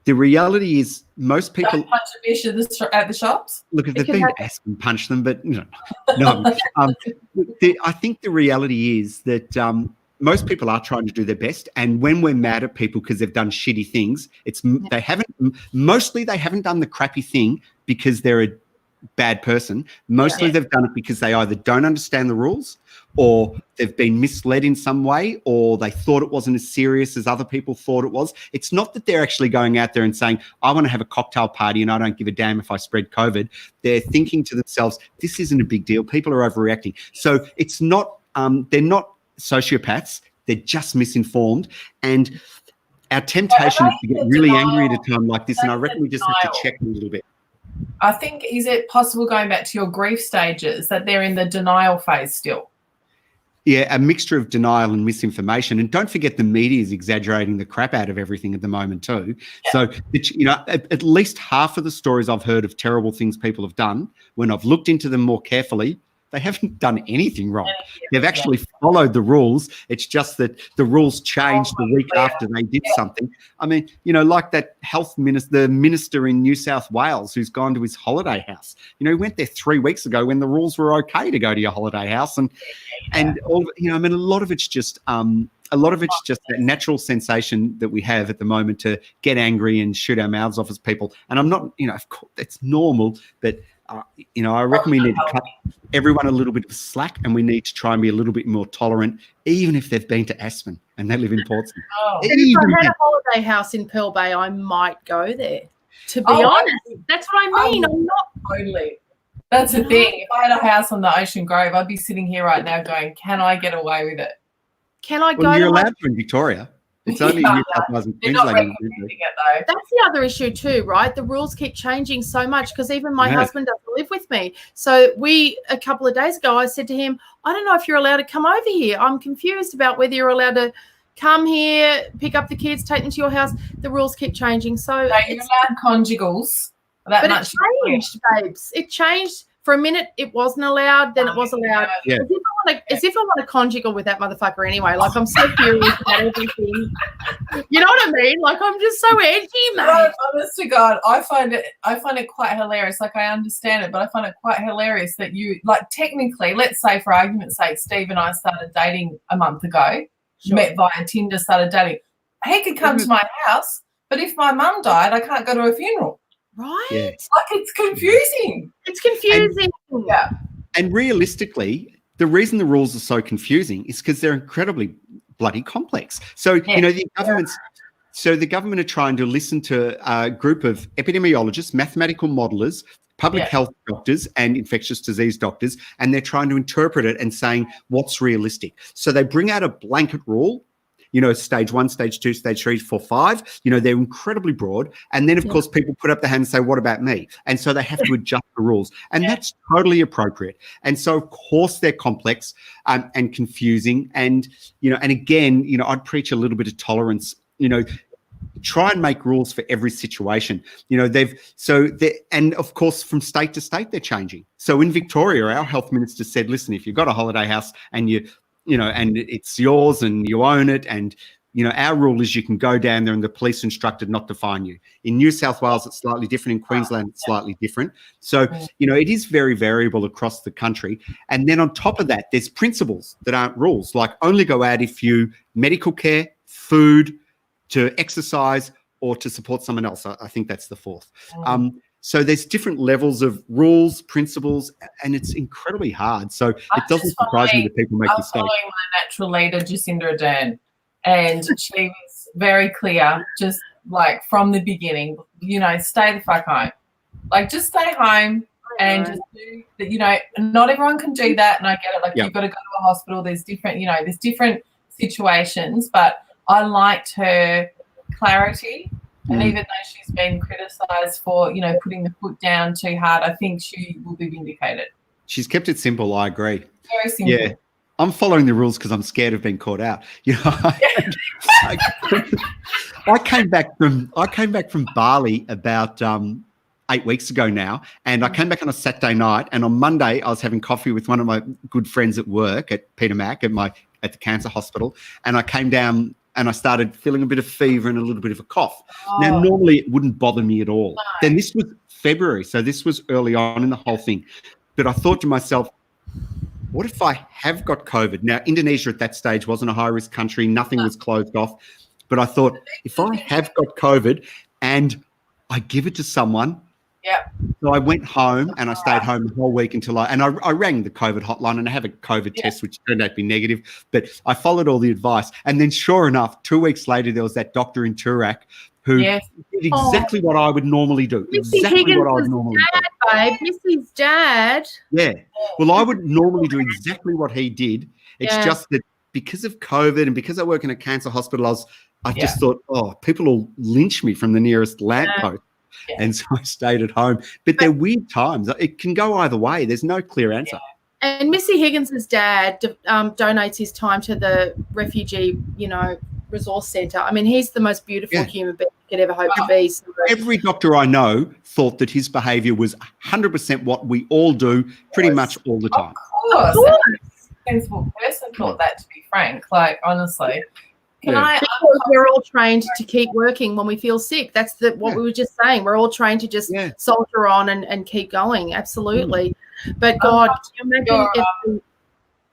C: the reality is most people...
B: Don't punch a bitch at the shops?
C: Look, if they've been asked and punch them, but no. I think the reality is that... most people are trying to do their best, and when we're mad at people because they've done shitty things, they haven't done the crappy thing because they're a bad person. Mostly they've done it because they either don't understand the rules or they've been misled in some way or they thought it wasn't as serious as other people thought it was. It's not that they're actually going out there and saying, I want to have a cocktail party and I don't give a damn if I spread COVID. They're thinking to themselves, this isn't a big deal. People are overreacting. So it's not, they're not sociopaths, they're just misinformed, and our temptation is to get really angry at a time like this, and I reckon we just have to check a little bit.
B: I think, is it possible, going back to your grief stages, that they're in the denial phase still?
C: Yeah, a mixture of denial and misinformation, and don't forget the media is exaggerating the crap out of everything at the moment too. So, at least half of the stories I've heard of terrible things people have done, when I've looked into them more carefully, they haven't done anything wrong. They've actually followed the rules. It's just that the rules changed the week after they did something. I mean, like that the minister in New South Wales who's gone to his holiday house. He went there 3 weeks ago when the rules were okay to go to your holiday house. And all, I mean, a lot of it's just that natural sensation that we have at the moment to get angry and shoot our mouths off as people. And I'm not, of course, it's normal, but I reckon we need to cut everyone a little bit of slack, and we need to try and be a little bit more tolerant, even if they've been to Aspen and they live in Portsmouth.
A: If I had a holiday house in Pearl Bay, I might go there. To be honest, that's what I mean. I'm not
B: totally. That's the thing. If I had a house on the Ocean Grove, I'd be sitting here right now going, can I get away with it?
A: Can I go?
C: Well, you're allowed to in Victoria. It's only New South Wales and Queensland.
A: That's the other issue too, right? The rules keep changing so much because even my husband doesn't live with me. So a couple of days ago, I said to him, I don't know if you're allowed to come over here. I'm confused about whether you're allowed to come here, pick up the kids, take them to your house. The rules keep changing. So
B: you're allowed conjugals. But
A: it changed, babes. It changed. For a minute, it wasn't allowed. Then it was allowed.
C: Yeah.
A: As if I want a conjugal with that motherfucker anyway. Like, I'm so furious about everything. You know what I mean? Like, I'm just so edgy, mate.
B: No, honest to God, I find it quite hilarious. Like, I understand it, but I find it quite hilarious that you, like, technically, let's say for argument's sake, Steve and I started dating a month ago, met via Tinder, started dating. He could come to my house, but if my mum died, I can't go to a funeral.
A: Right?
C: Yeah.
B: Like, it's confusing.
A: It's confusing.
C: And realistically, the reason the rules are so confusing is because they're incredibly bloody complex. So, you know, the government are trying to listen to a group of epidemiologists, mathematical modelers, public health doctors and infectious disease doctors, and they're trying to interpret it and saying what's realistic. So they bring out a blanket rule, you know, stage 1, stage 2, stage 3, 4, 5, you know, they're incredibly broad. And then, of course, people put up their hand and say, what about me? And so they have to adjust the rules. And that's totally appropriate. And so, of course, they're complex and confusing. And, you know, and again, you know, I'd preach a little bit of tolerance, you know, try and make rules for every situation. You know, and of course, from state to state, they're changing. So in Victoria, our health minister said, listen, if you've got a holiday house and you know, and it's yours and you own it. And, you know, our rule is you can go down there and the police instructed not to fine you. In New South Wales, it's slightly different. In Queensland, it's slightly different. So, you know, it is very variable across the country. And then on top of that, there's principles that aren't rules, like only go out if you medical care, food, to exercise or to support someone else. I think that's the fourth. So there's different levels of rules, principles, and it's incredibly hard. So it doesn't surprise me that people make mistakes.
B: I'm following my natural leader, Jacinda Ardern, and she was very clear, just like from the beginning, you know, stay the fuck home. Like, just stay home and just do that. You know, not everyone can do that, and I get it. Like, you've got to go to a hospital. There's different, you know, there's different situations, but I liked her clarity. And even though she's been criticised for, you know, putting the foot down too hard, I think she will be vindicated.
C: She's kept it simple. I agree.
B: Very simple. Yeah.
C: I'm following the rules because I'm scared of being caught out. You know, I came back from Bali about 8 weeks ago now, and I came back on a Saturday night, and on Monday I was having coffee with one of my good friends at work at Peter Mac at the cancer hospital, and I came down and I started feeling a bit of fever and a little bit of a cough. Now, normally it wouldn't bother me at all. No. Then this was February, so this was early on in the whole thing. But I thought to myself, what if I have got COVID? Now, Indonesia at that stage wasn't a high-risk country. Nothing was closed off. But I thought, if I have got COVID and I give it to someone, so I went home and I stayed home the whole week until I rang the COVID hotline, and I have a COVID test, which turned out to be negative, but I followed all the advice. And then sure enough, 2 weeks later, there was that doctor in Turak who did exactly what I would normally do. Exactly what I would normally do.
A: Babe. Missy's dad.
C: Yeah. Well, I would normally do exactly what he did. It's just that because of COVID and because I work in a cancer hospital, I just thought, people will lynch me from the nearest lamppost. Yeah. And so I stayed at home. But they're weird times. It can go either way. There's no clear answer.
A: Yeah. And Missy Higgins' dad donates his time to the refugee, you know, resource centre. I mean, he's the most beautiful human being you could ever hope to be. So
C: every doctor I know thought that his behaviour was 100% what we all do pretty much all the time.
B: Of course. A sensible person thought that, to be frank. Like, honestly.
A: Because we're all trained to keep working when we feel sick. That's what we were just saying. We're all trained to just soldier on and keep going. Absolutely. But God, can you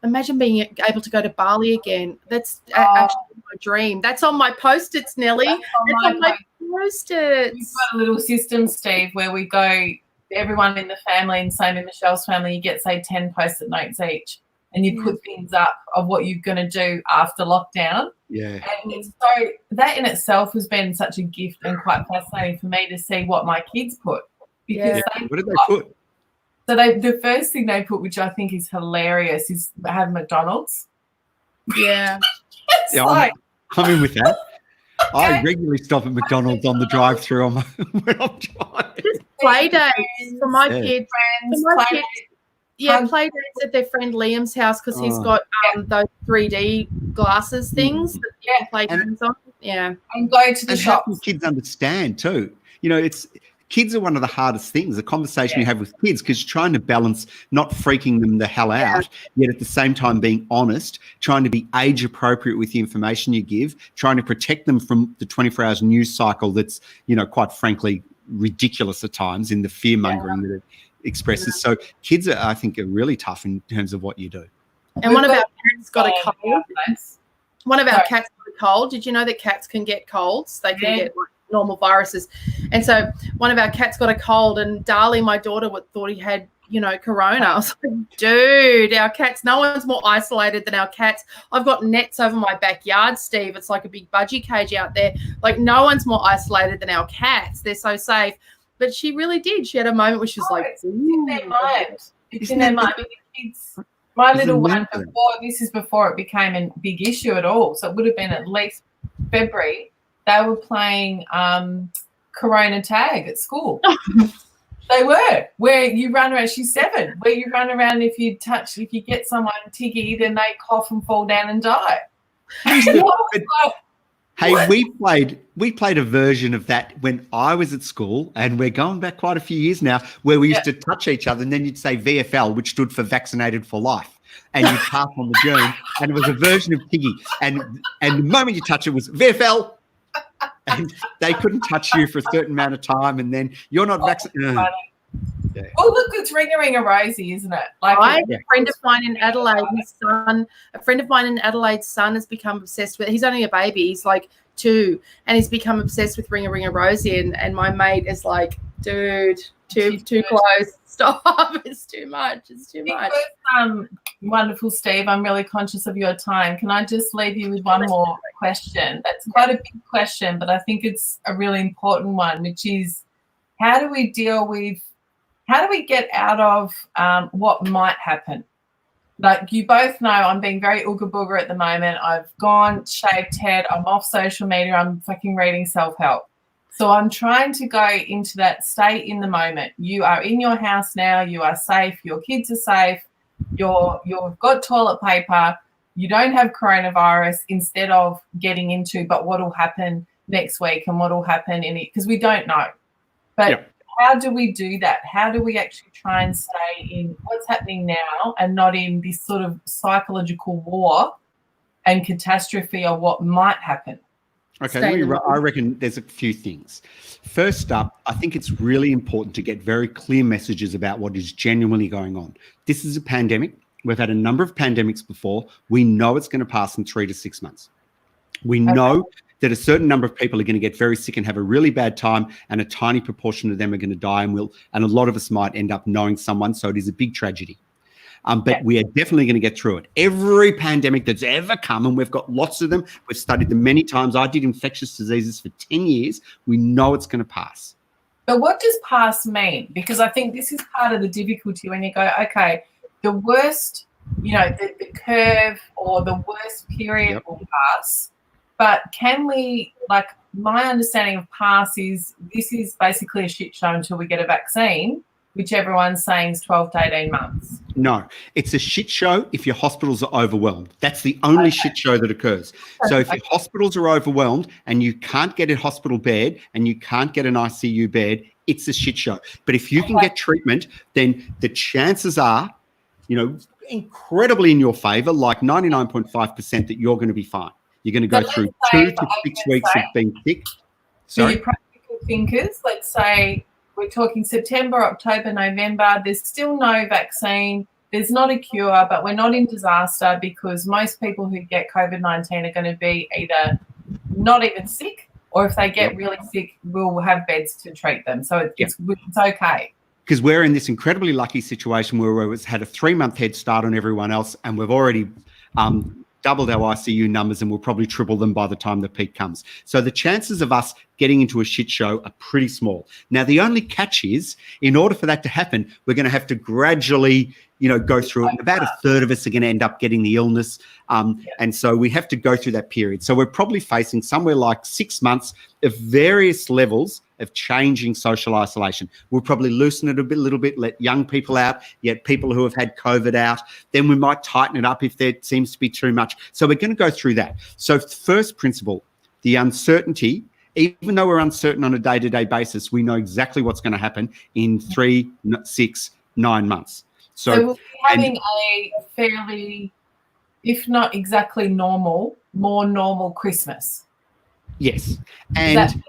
A: imagine being able to go to Bali again? That's actually my dream. That's on my Post-its, Nelly. That's on my Post-its.
B: We've got a little system, Steve, where we go, everyone in the family, and same in Michelle's family, you get, say, 10 Post-it notes each. And you put things up of what you're going to do after lockdown.
C: Yeah.
B: And so that in itself has been such a gift and quite fascinating for me to see what my kids put. Because
C: what did they put?
B: So the first thing they put, which I think is hilarious, is have McDonald's.
A: Yeah.
C: Yeah, I'm in with that. I regularly stop at McDonald's on the drive-through when I'm driving.
A: Just play dates for my kids. Play dates at their friend Liam's house because he's got those 3D glasses things that you can play games on. Yeah.
B: And go to the shop.
C: Kids understand too. Kids are one of the hardest things, the conversation you have with kids, because you're trying to balance not freaking them the hell out, yet at the same time being honest, trying to be age appropriate with the information you give, trying to protect them from the 24 hours news cycle that's, quite frankly, ridiculous at times in the fear mongering that it expresses. So kids are, I think, are really tough in terms of what you do.
A: And one of our cats got a cold. One of our cats got a cold. Did you know that cats can get colds? They can get normal viruses. And so one of our cats got a cold, and Darlie, my daughter, thought he had, corona. I was like, dude, our cats, no one's more isolated than our cats. I've got nets over my backyard, Steve. It's like a big budgie cage out there. Like, no one's more isolated than our cats. They're so safe. But she really did. She had a moment where she was like,
B: it's in their mind. It's in their mind. The kids, my little one, before it became a big issue at all. So it would have been at least February. They were playing Corona tag at school. They were, where you run around. She's 7. Where you run around, if you get someone tiggy, then they cough and fall down and die.
C: Hey, we played a version of that when I was at school, and we're going back quite a few years now, where we used to touch each other, and then you'd say VFL, which stood for Vaccinated for Life, and you'd pass on the germ, and it was a version of Tiggy, and the moment you touch it was VFL, and they couldn't touch you for a certain amount of time, and then you're not vaccinated.
B: Yeah. Oh, look, it's Ringa Rosie, isn't it? Like
A: a friend of mine in Adelaide, Adelaide's son has become obsessed with it. He's only a baby. He's like 2, and he's become obsessed with Ringa Rosie. And my mate is like, dude, too close. Stop. It's too much. It's too much.
B: Wonderful, Steve. I'm really conscious of your time. Can I just leave you with one more question? That's quite a big question, but I think it's a really important one, which is, how do we get out of what might happen? Like, you both know I'm being very ooga booga at the moment. I've gone, shaved head, I'm off social media, I'm fucking reading self-help. So I'm trying to go into that state in the moment. You are in your house now, you are safe, your kids are safe, you've got toilet paper, you don't have coronavirus, instead of getting into, but what will happen next week and what will happen in it, because we don't know. But how do we do that? How do we actually try and stay in what's happening now and not in this sort of psychological war and catastrophe of what might happen?
C: Okay, I reckon there's a few things. First up, I think it's really important to get very clear messages about what is genuinely going on. This is a pandemic. We've had a number of pandemics before. We know it's going to pass in 3 to 6 months. We know that a certain number of people are going to get very sick and have a really bad time, and a tiny proportion of them are going to die, and a lot of us might end up knowing someone. So it is a big tragedy. But we are definitely going to get through it. Every pandemic that's ever come, and we've got lots of them, we've studied them many times. I did infectious diseases for 10 years. We know it's going to pass.
B: But what does pass mean? Because I think this is part of the difficulty when you go, okay, the worst, the curve or the worst period will pass. But can we, like, my understanding of pass is this is basically a shit show until we get a vaccine, which everyone's saying is 12 to 18 months.
C: No, it's a shit show if your hospitals are overwhelmed. That's the only shit show that occurs. So if your hospitals are overwhelmed and you can't get a hospital bed and you can't get an ICU bed, it's a shit show. But if you can get treatment, then the chances are, incredibly in your favor, like 99.5% that you're going to be fine. You're going to go through 2 to 6 weeks of being sick.
B: So you practical thinkers, let's say we're talking September, October, November, there's still no vaccine, there's not a cure, but we're not in disaster because most people who get COVID-19 are going to be either not even sick, or if they get really sick, we'll have beds to treat them. So it's okay.
C: Because we're in this incredibly lucky situation where we've had a 3-month head start on everyone else, and we've already doubled our ICU numbers and we'll probably triple them by the time the peak comes. So the chances of us getting into a shit show are pretty small. Now, the only catch is, in order for that to happen, we're going to have to gradually, go through it. And about a third of us are going to end up getting the illness. And so we have to go through that period. So we're probably facing somewhere like 6 months of various levels of changing social isolation. We'll probably loosen it a little bit, let young people out, yet people who have had COVID out. Then we might tighten it up if there seems to be too much. So we're going to go through that. So first principle, the uncertainty, even though we're uncertain on a day-to-day basis, we know exactly what's going to happen in 3, 6, 9 months.
B: So we'll be having a fairly, if not exactly normal, more normal Christmas.
C: Yes. And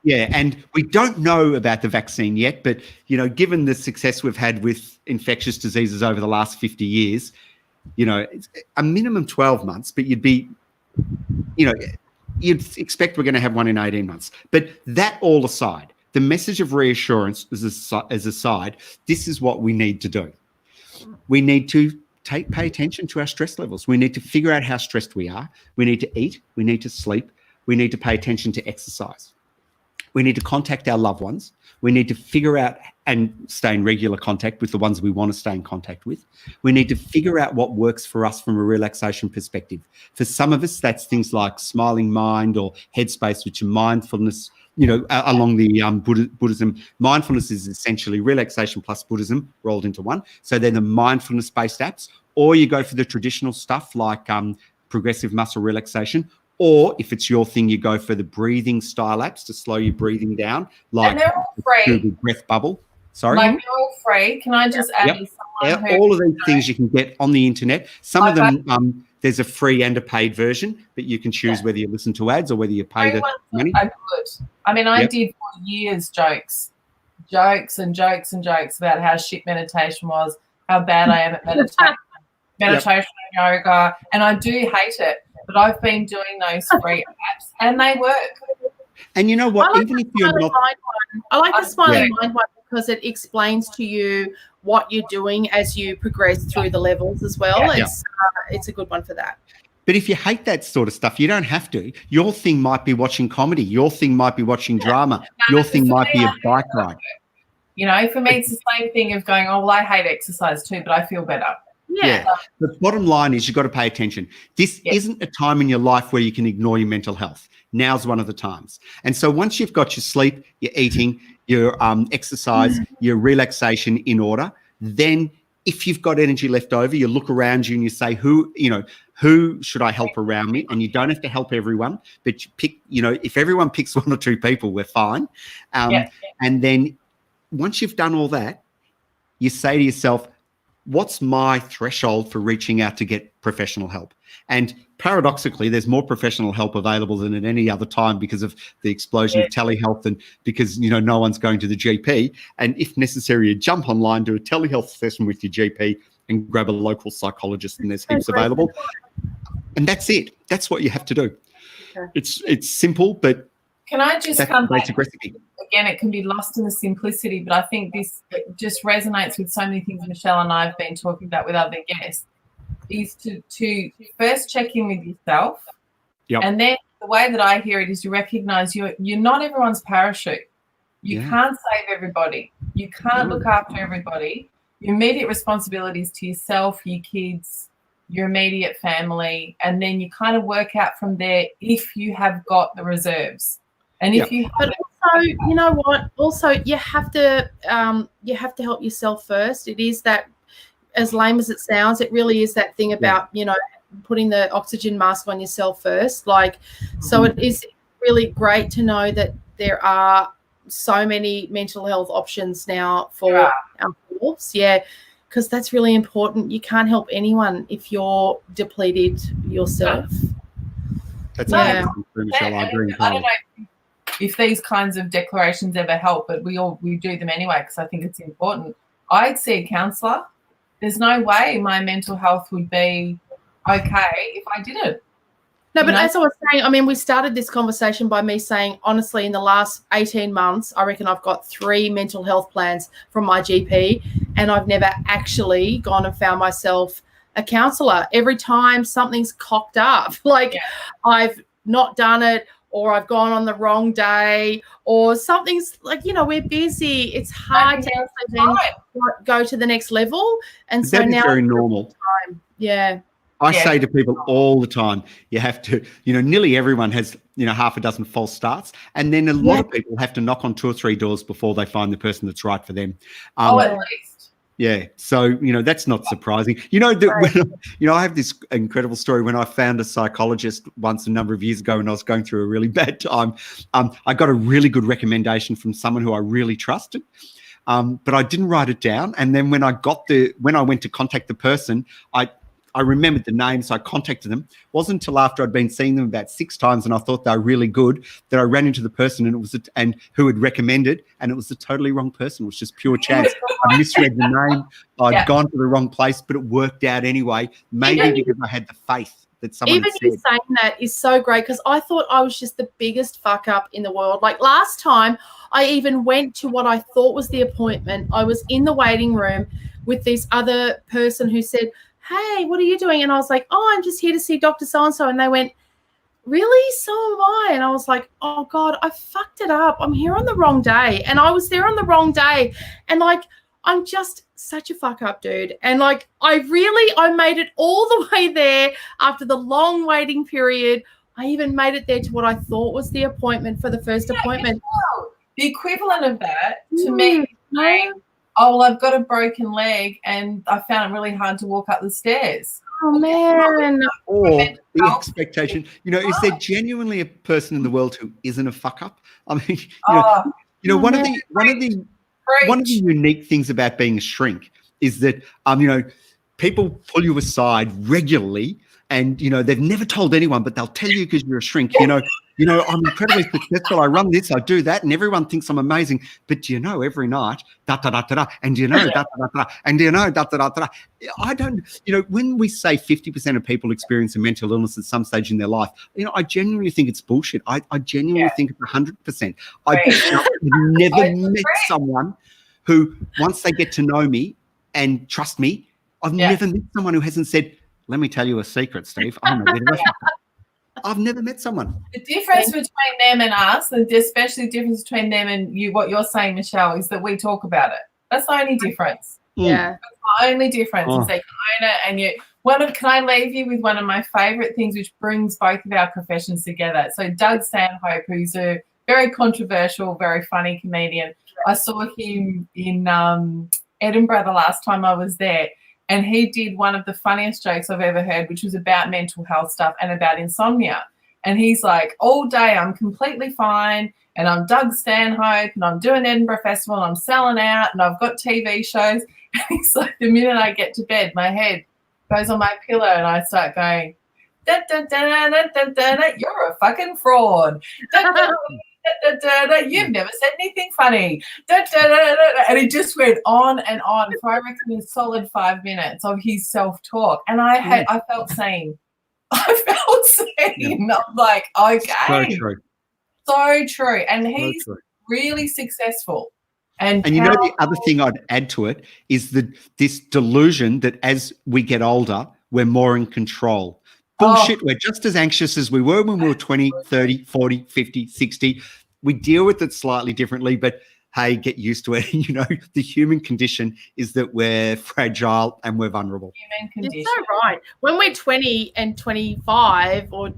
C: and we don't know about the vaccine yet, but, given the success we've had with infectious diseases over the last 50 years, it's a minimum 12 months, but you'd be, you'd expect we're going to have one in 18 months. But that all aside, the message of reassurance as aside, this is what we need to do. We need to pay attention to our stress levels. We need to figure out how stressed we are. We need to eat. We need to sleep. We need to pay attention to exercise. We need to contact our loved ones. We need to figure out and stay in regular contact with the ones we want to stay in contact with. We need to figure out what works for us from a relaxation perspective. For some of us, that's things like Smiling Mind or Headspace, which are mindfulness, along the Buddhism. Mindfulness is essentially relaxation plus Buddhism rolled into one. So they're the mindfulness-based apps. Or you go for the traditional stuff like progressive muscle relaxation. Or if it's your thing, you go for the breathing style apps to slow your breathing down, like Google Breath Bubble. Sorry?
B: Like they're all free. Can I just add
C: all of these things you can get on the internet. Some of them, there's a free and a paid version, but you can choose whether you listen to ads or whether you pay the money.
B: I did for years jokes and jokes and jokes about how shit meditation was, how bad I am at meditation and yoga, and I do hate it. But I've been doing those free apps, and they work.
C: And you know what?
A: Even if you're not, I like the Smiling Mind one because it explains to you what you're doing as you progress through the levels as well. It's a good one for that.
C: But if you hate that sort of stuff, you don't have to. Your thing might be watching comedy. Your thing might be watching drama. Your thing might be a bike ride.
B: For me, it's the same thing of going, oh, well, I hate exercise too, but I feel better.
C: Yeah. The bottom line is you've got to pay attention. This isn't a time in your life where you can ignore your mental health. Now's one of the times. And so once you've got your sleep, your eating, your exercise, your relaxation in order, then if you've got energy left over, you look around you and you say, who should I help around me? And you don't have to help everyone, but you pick, if everyone picks 1 or 2 people, we're fine. And then once you've done all that, you say to yourself, what's my threshold for reaching out to get professional help? And paradoxically, there's more professional help available than at any other time because of the explosion of telehealth and because, no one's going to the GP. And if necessary, you jump online, do a telehealth session with your GP and grab a local psychologist, and there's heaps available. And that's it. That's what you have to do. It's simple, but
B: can I just come back?
C: Recipe.
B: Again, it can be lost in the simplicity, but I think this just resonates with so many things Michelle and I have been talking about with other guests, is to first check in with yourself. And then the way that I hear it is you recognize you're not everyone's parachute. You can't save everybody. You can't look after everybody. Your immediate responsibility is to yourself, your kids, your immediate family, and then you kind of work out from there if you have got the reserves. And if you
A: but also, you know what? Also, you have to help yourself first. It is that, as lame as it sounds, it really is that thing about putting the oxygen mask on yourself first. So it is really great to know that there are so many mental health options now for ourselves. Because that's really important. You can't help anyone if you're depleted yourself.
C: That's Michelle. I agree.
B: I don't know if these kinds of declarations ever help, but we do them anyway because I think it's important. I'd see a counsellor. There's no way my mental health would be okay if I didn't.
A: No, but as I was saying, we started this conversation by me saying, honestly, in the last 18 months, I reckon I've got 3 mental health plans from my GP, and I've never actually gone and found myself a counselor every time something's cocked up. Like I've not done it, or I've gone on the wrong day, or something's like, we're busy. It's hard to then go to the next level. And so
C: that is
A: now
C: very normal.
A: Yeah.
C: I say to people all the time, you have to, nearly everyone has, half a dozen false starts. And then a lot of people have to knock on 2 or 3 doors before they find the person that's right for them.
B: At least.
C: Yeah. So, that's not surprising. I have this incredible story when I found a psychologist once a number of years ago when I was going through a really bad time. I got a really good recommendation from someone who I really trusted. But I didn't write it down. And then when I went to contact the person, I remembered the name, so I contacted them. It wasn't until after I'd been seeing them about 6 times and I thought they were really good that I ran into the person and who had recommended, and it was the totally wrong person. It was just pure chance. I misread the name. I'd gone to the wrong place, but it worked out anyway. Maybe because I had the faith that someone had said.
A: Even you saying that is so great, because I thought I was just the biggest fuck up in the world. Like last time, I even went to what I thought was the appointment. I was in the waiting room with this other person who said, "Hey, what are you doing?" And I was like, "Oh, I'm just here to see Dr. So-and-so." And they went, "Really? So am I." And I was like, "Oh God, I fucked it up. I'm here on the wrong day." And I was there on the wrong day. And like, I'm just such a fuck up, dude. And like, I made it all the way there after the long waiting period. I even made it there to what I thought was the appointment for the first appointment.
B: The equivalent of that to me, oh, well, I've got a broken leg and I found it really hard to walk up the stairs.
A: Oh, man.
C: Or the expectation, is there genuinely a person in the world who isn't a fuck up? I mean, one of the unique things about being a shrink is that, people pull you aside regularly and, they've never told anyone, but they'll tell you because you're a shrink, I'm incredibly successful. I run this, I do that, and everyone thinks I'm amazing. But every night, da-da-da-da-da, and da-da-da-da-da, and da-da-da-da-da. I don't, when we say 50% of people experience a mental illness at some stage in their life, I genuinely think it's bullshit. I genuinely think it's 100%. I've never met someone who, once they get to know me and trust me, I've never met someone who hasn't said, "Let me tell you a secret, Steve. I'm a bit of a fucker." I've never met someone.
B: The difference between them and us, and especially the difference between them and you, what you're saying, Michelle, is that we talk about it. That's the only difference.
A: Yeah.
B: That's the only difference is they own it. And can I leave you with one of my favourite things which brings both of our professions together? So Doug Stanhope, who's a very controversial, very funny comedian. I saw him in Edinburgh the last time I was there. And he did one of the funniest jokes I've ever heard, which was about mental health stuff and about insomnia. And he's like, all day I'm completely fine, and I'm Doug Stanhope, and I'm doing Edinburgh Festival, and I'm selling out, and I've got TV shows. And he's like, the minute I get to bed, my head goes on my pillow, and I start going, da, da, da, da, da, da, da, you're a fucking fraud. Da, da, da, da, da, da, you've never said anything funny. Da, da, da, da, and it just went on and on for, I reckon, a solid 5 minutes of his self-talk. And I felt seen. I felt seen.
C: Yeah.
B: I'm like, okay.
C: So true.
B: So true. And he's really successful. And
C: the other thing I'd add to it is this delusion that as we get older, we're more in control. Bullshit. We're just as anxious as we were when we were 20, 30, 40, 50, 60. We deal with it slightly differently, but hey, get used to it. The human condition is that we're fragile and we're vulnerable.
B: Human condition.
A: You're so right. When we're 20 and 25, or,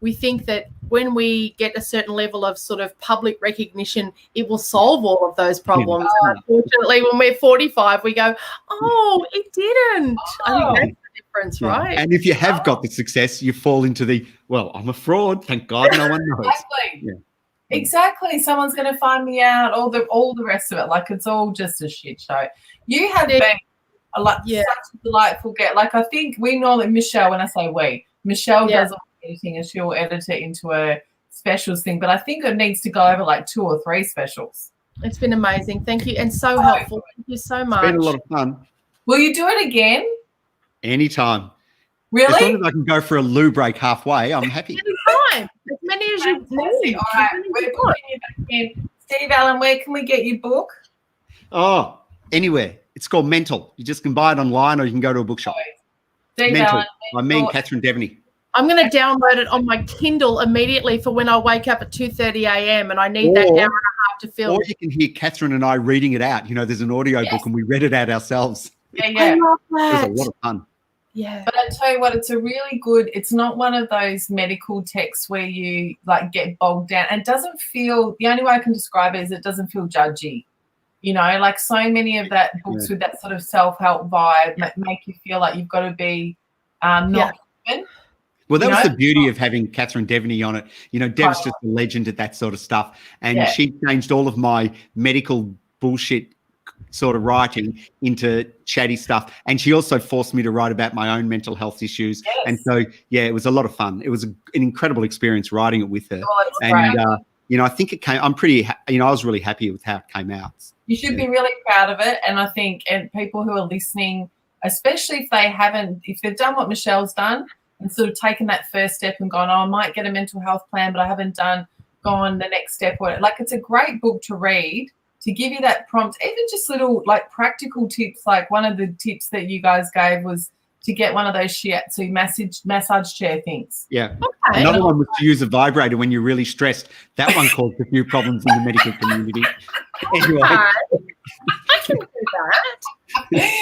A: we think that when we get a certain level of sort of public recognition, it will solve all of those problems. And unfortunately, when we're 45, we go, oh, it didn't. I think that's the difference, right?
C: And if you have got the success, you fall into I'm a fraud. Thank God no one knows.
B: Exactly.
C: Yeah.
B: Exactly. Someone's going to find me out, all the rest of it. Like, it's all just a shit show. You have been such a delightful guest. Like, I think we normally, Michelle, when I say we, Michelle does all the editing and she'll edit it into a specials thing. But I think it needs to go over like 2 or 3 specials.
A: It's been amazing. Thank you. And so helpful. Thank you so much.
C: It's been a lot of fun.
B: Will you do it again?
C: Anytime.
B: Really?
C: As long as I can go for a loo break halfway, I'm happy.
A: Anytime. As many as you need.
B: All right. We're putting you back in. Steve Allen, where can we get your book?
C: Oh, anywhere. It's called Mental. You just can buy it online or you can go to a bookshop. Mental by me and Catherine Devaney.
A: I'm going to download it on my Kindle immediately for when I wake up at 2:30 a.m. and I need that hour and a half to film.
C: Or you can hear Catherine and I reading it out. You know, there's an audio book and we read it out ourselves.
B: Yeah.
A: I love that.
C: It was a lot of fun.
A: Yeah.
B: But I tell you what, it's a really good, it's not one of those medical texts where you like get bogged down. And it doesn't feel, the only way I can describe it is it doesn't feel judgy. You know, like so many of that books with that sort of self-help vibe make you feel like you've got to be not human.
C: Well, that was the beauty of having Catherine Devaney on it. You know, Dev's just a legend at that sort of stuff. And she changed all of my medical bullshit sort of writing into chatty stuff. And she also forced me to write about my own mental health issues. Yes. And so, yeah, it was a lot of fun. It was an incredible experience writing it with her.
B: Oh,
C: and, you know, I think it came, I was really happy with how it came out.
B: You should be really proud of it. And I think, and people who are listening, especially if they've done what Michelle's done, and sort of taken that first step and gone, I might get a mental health plan, but I haven't gone the next step. Like, it's a great book to read to give you that prompt, even just little like practical tips. Like one of the tips that you guys gave was to get one of those shiatsu massage chair things.
C: Yeah. Okay. Another one was to use a vibrator when you're really stressed. That one caused a few problems in the medical community. Anyway.
A: I can do that.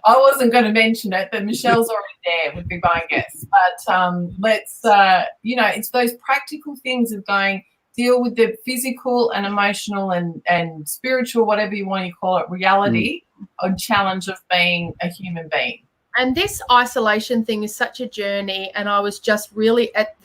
B: I wasn't going to mention it, but Michelle's already there would be my guess. But let's, it's those practical things of going, deal with the physical and emotional and spiritual, whatever you want to call it, reality or challenge of being a human being.
A: And this isolation thing is such a journey. And I was just really at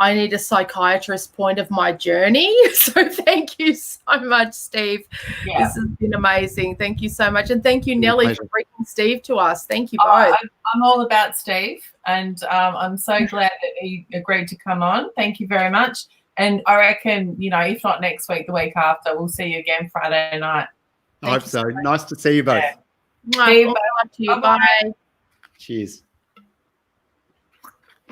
A: I need a psychiatrist point of my journey. So thank you so much, Steve. Yeah. This has been amazing. Thank you so much. And thank you, Nellie, for bringing Steve to us. Thank you both.
B: I'm all about Steve. And I'm so glad that he agreed to come on. Thank you very much. And I reckon, if not next week, the week after, we'll see you again Friday night.
C: I hope so. Nice to see you both.
A: Yeah. Bye.
B: Bye.
A: Bye.
C: Cheers.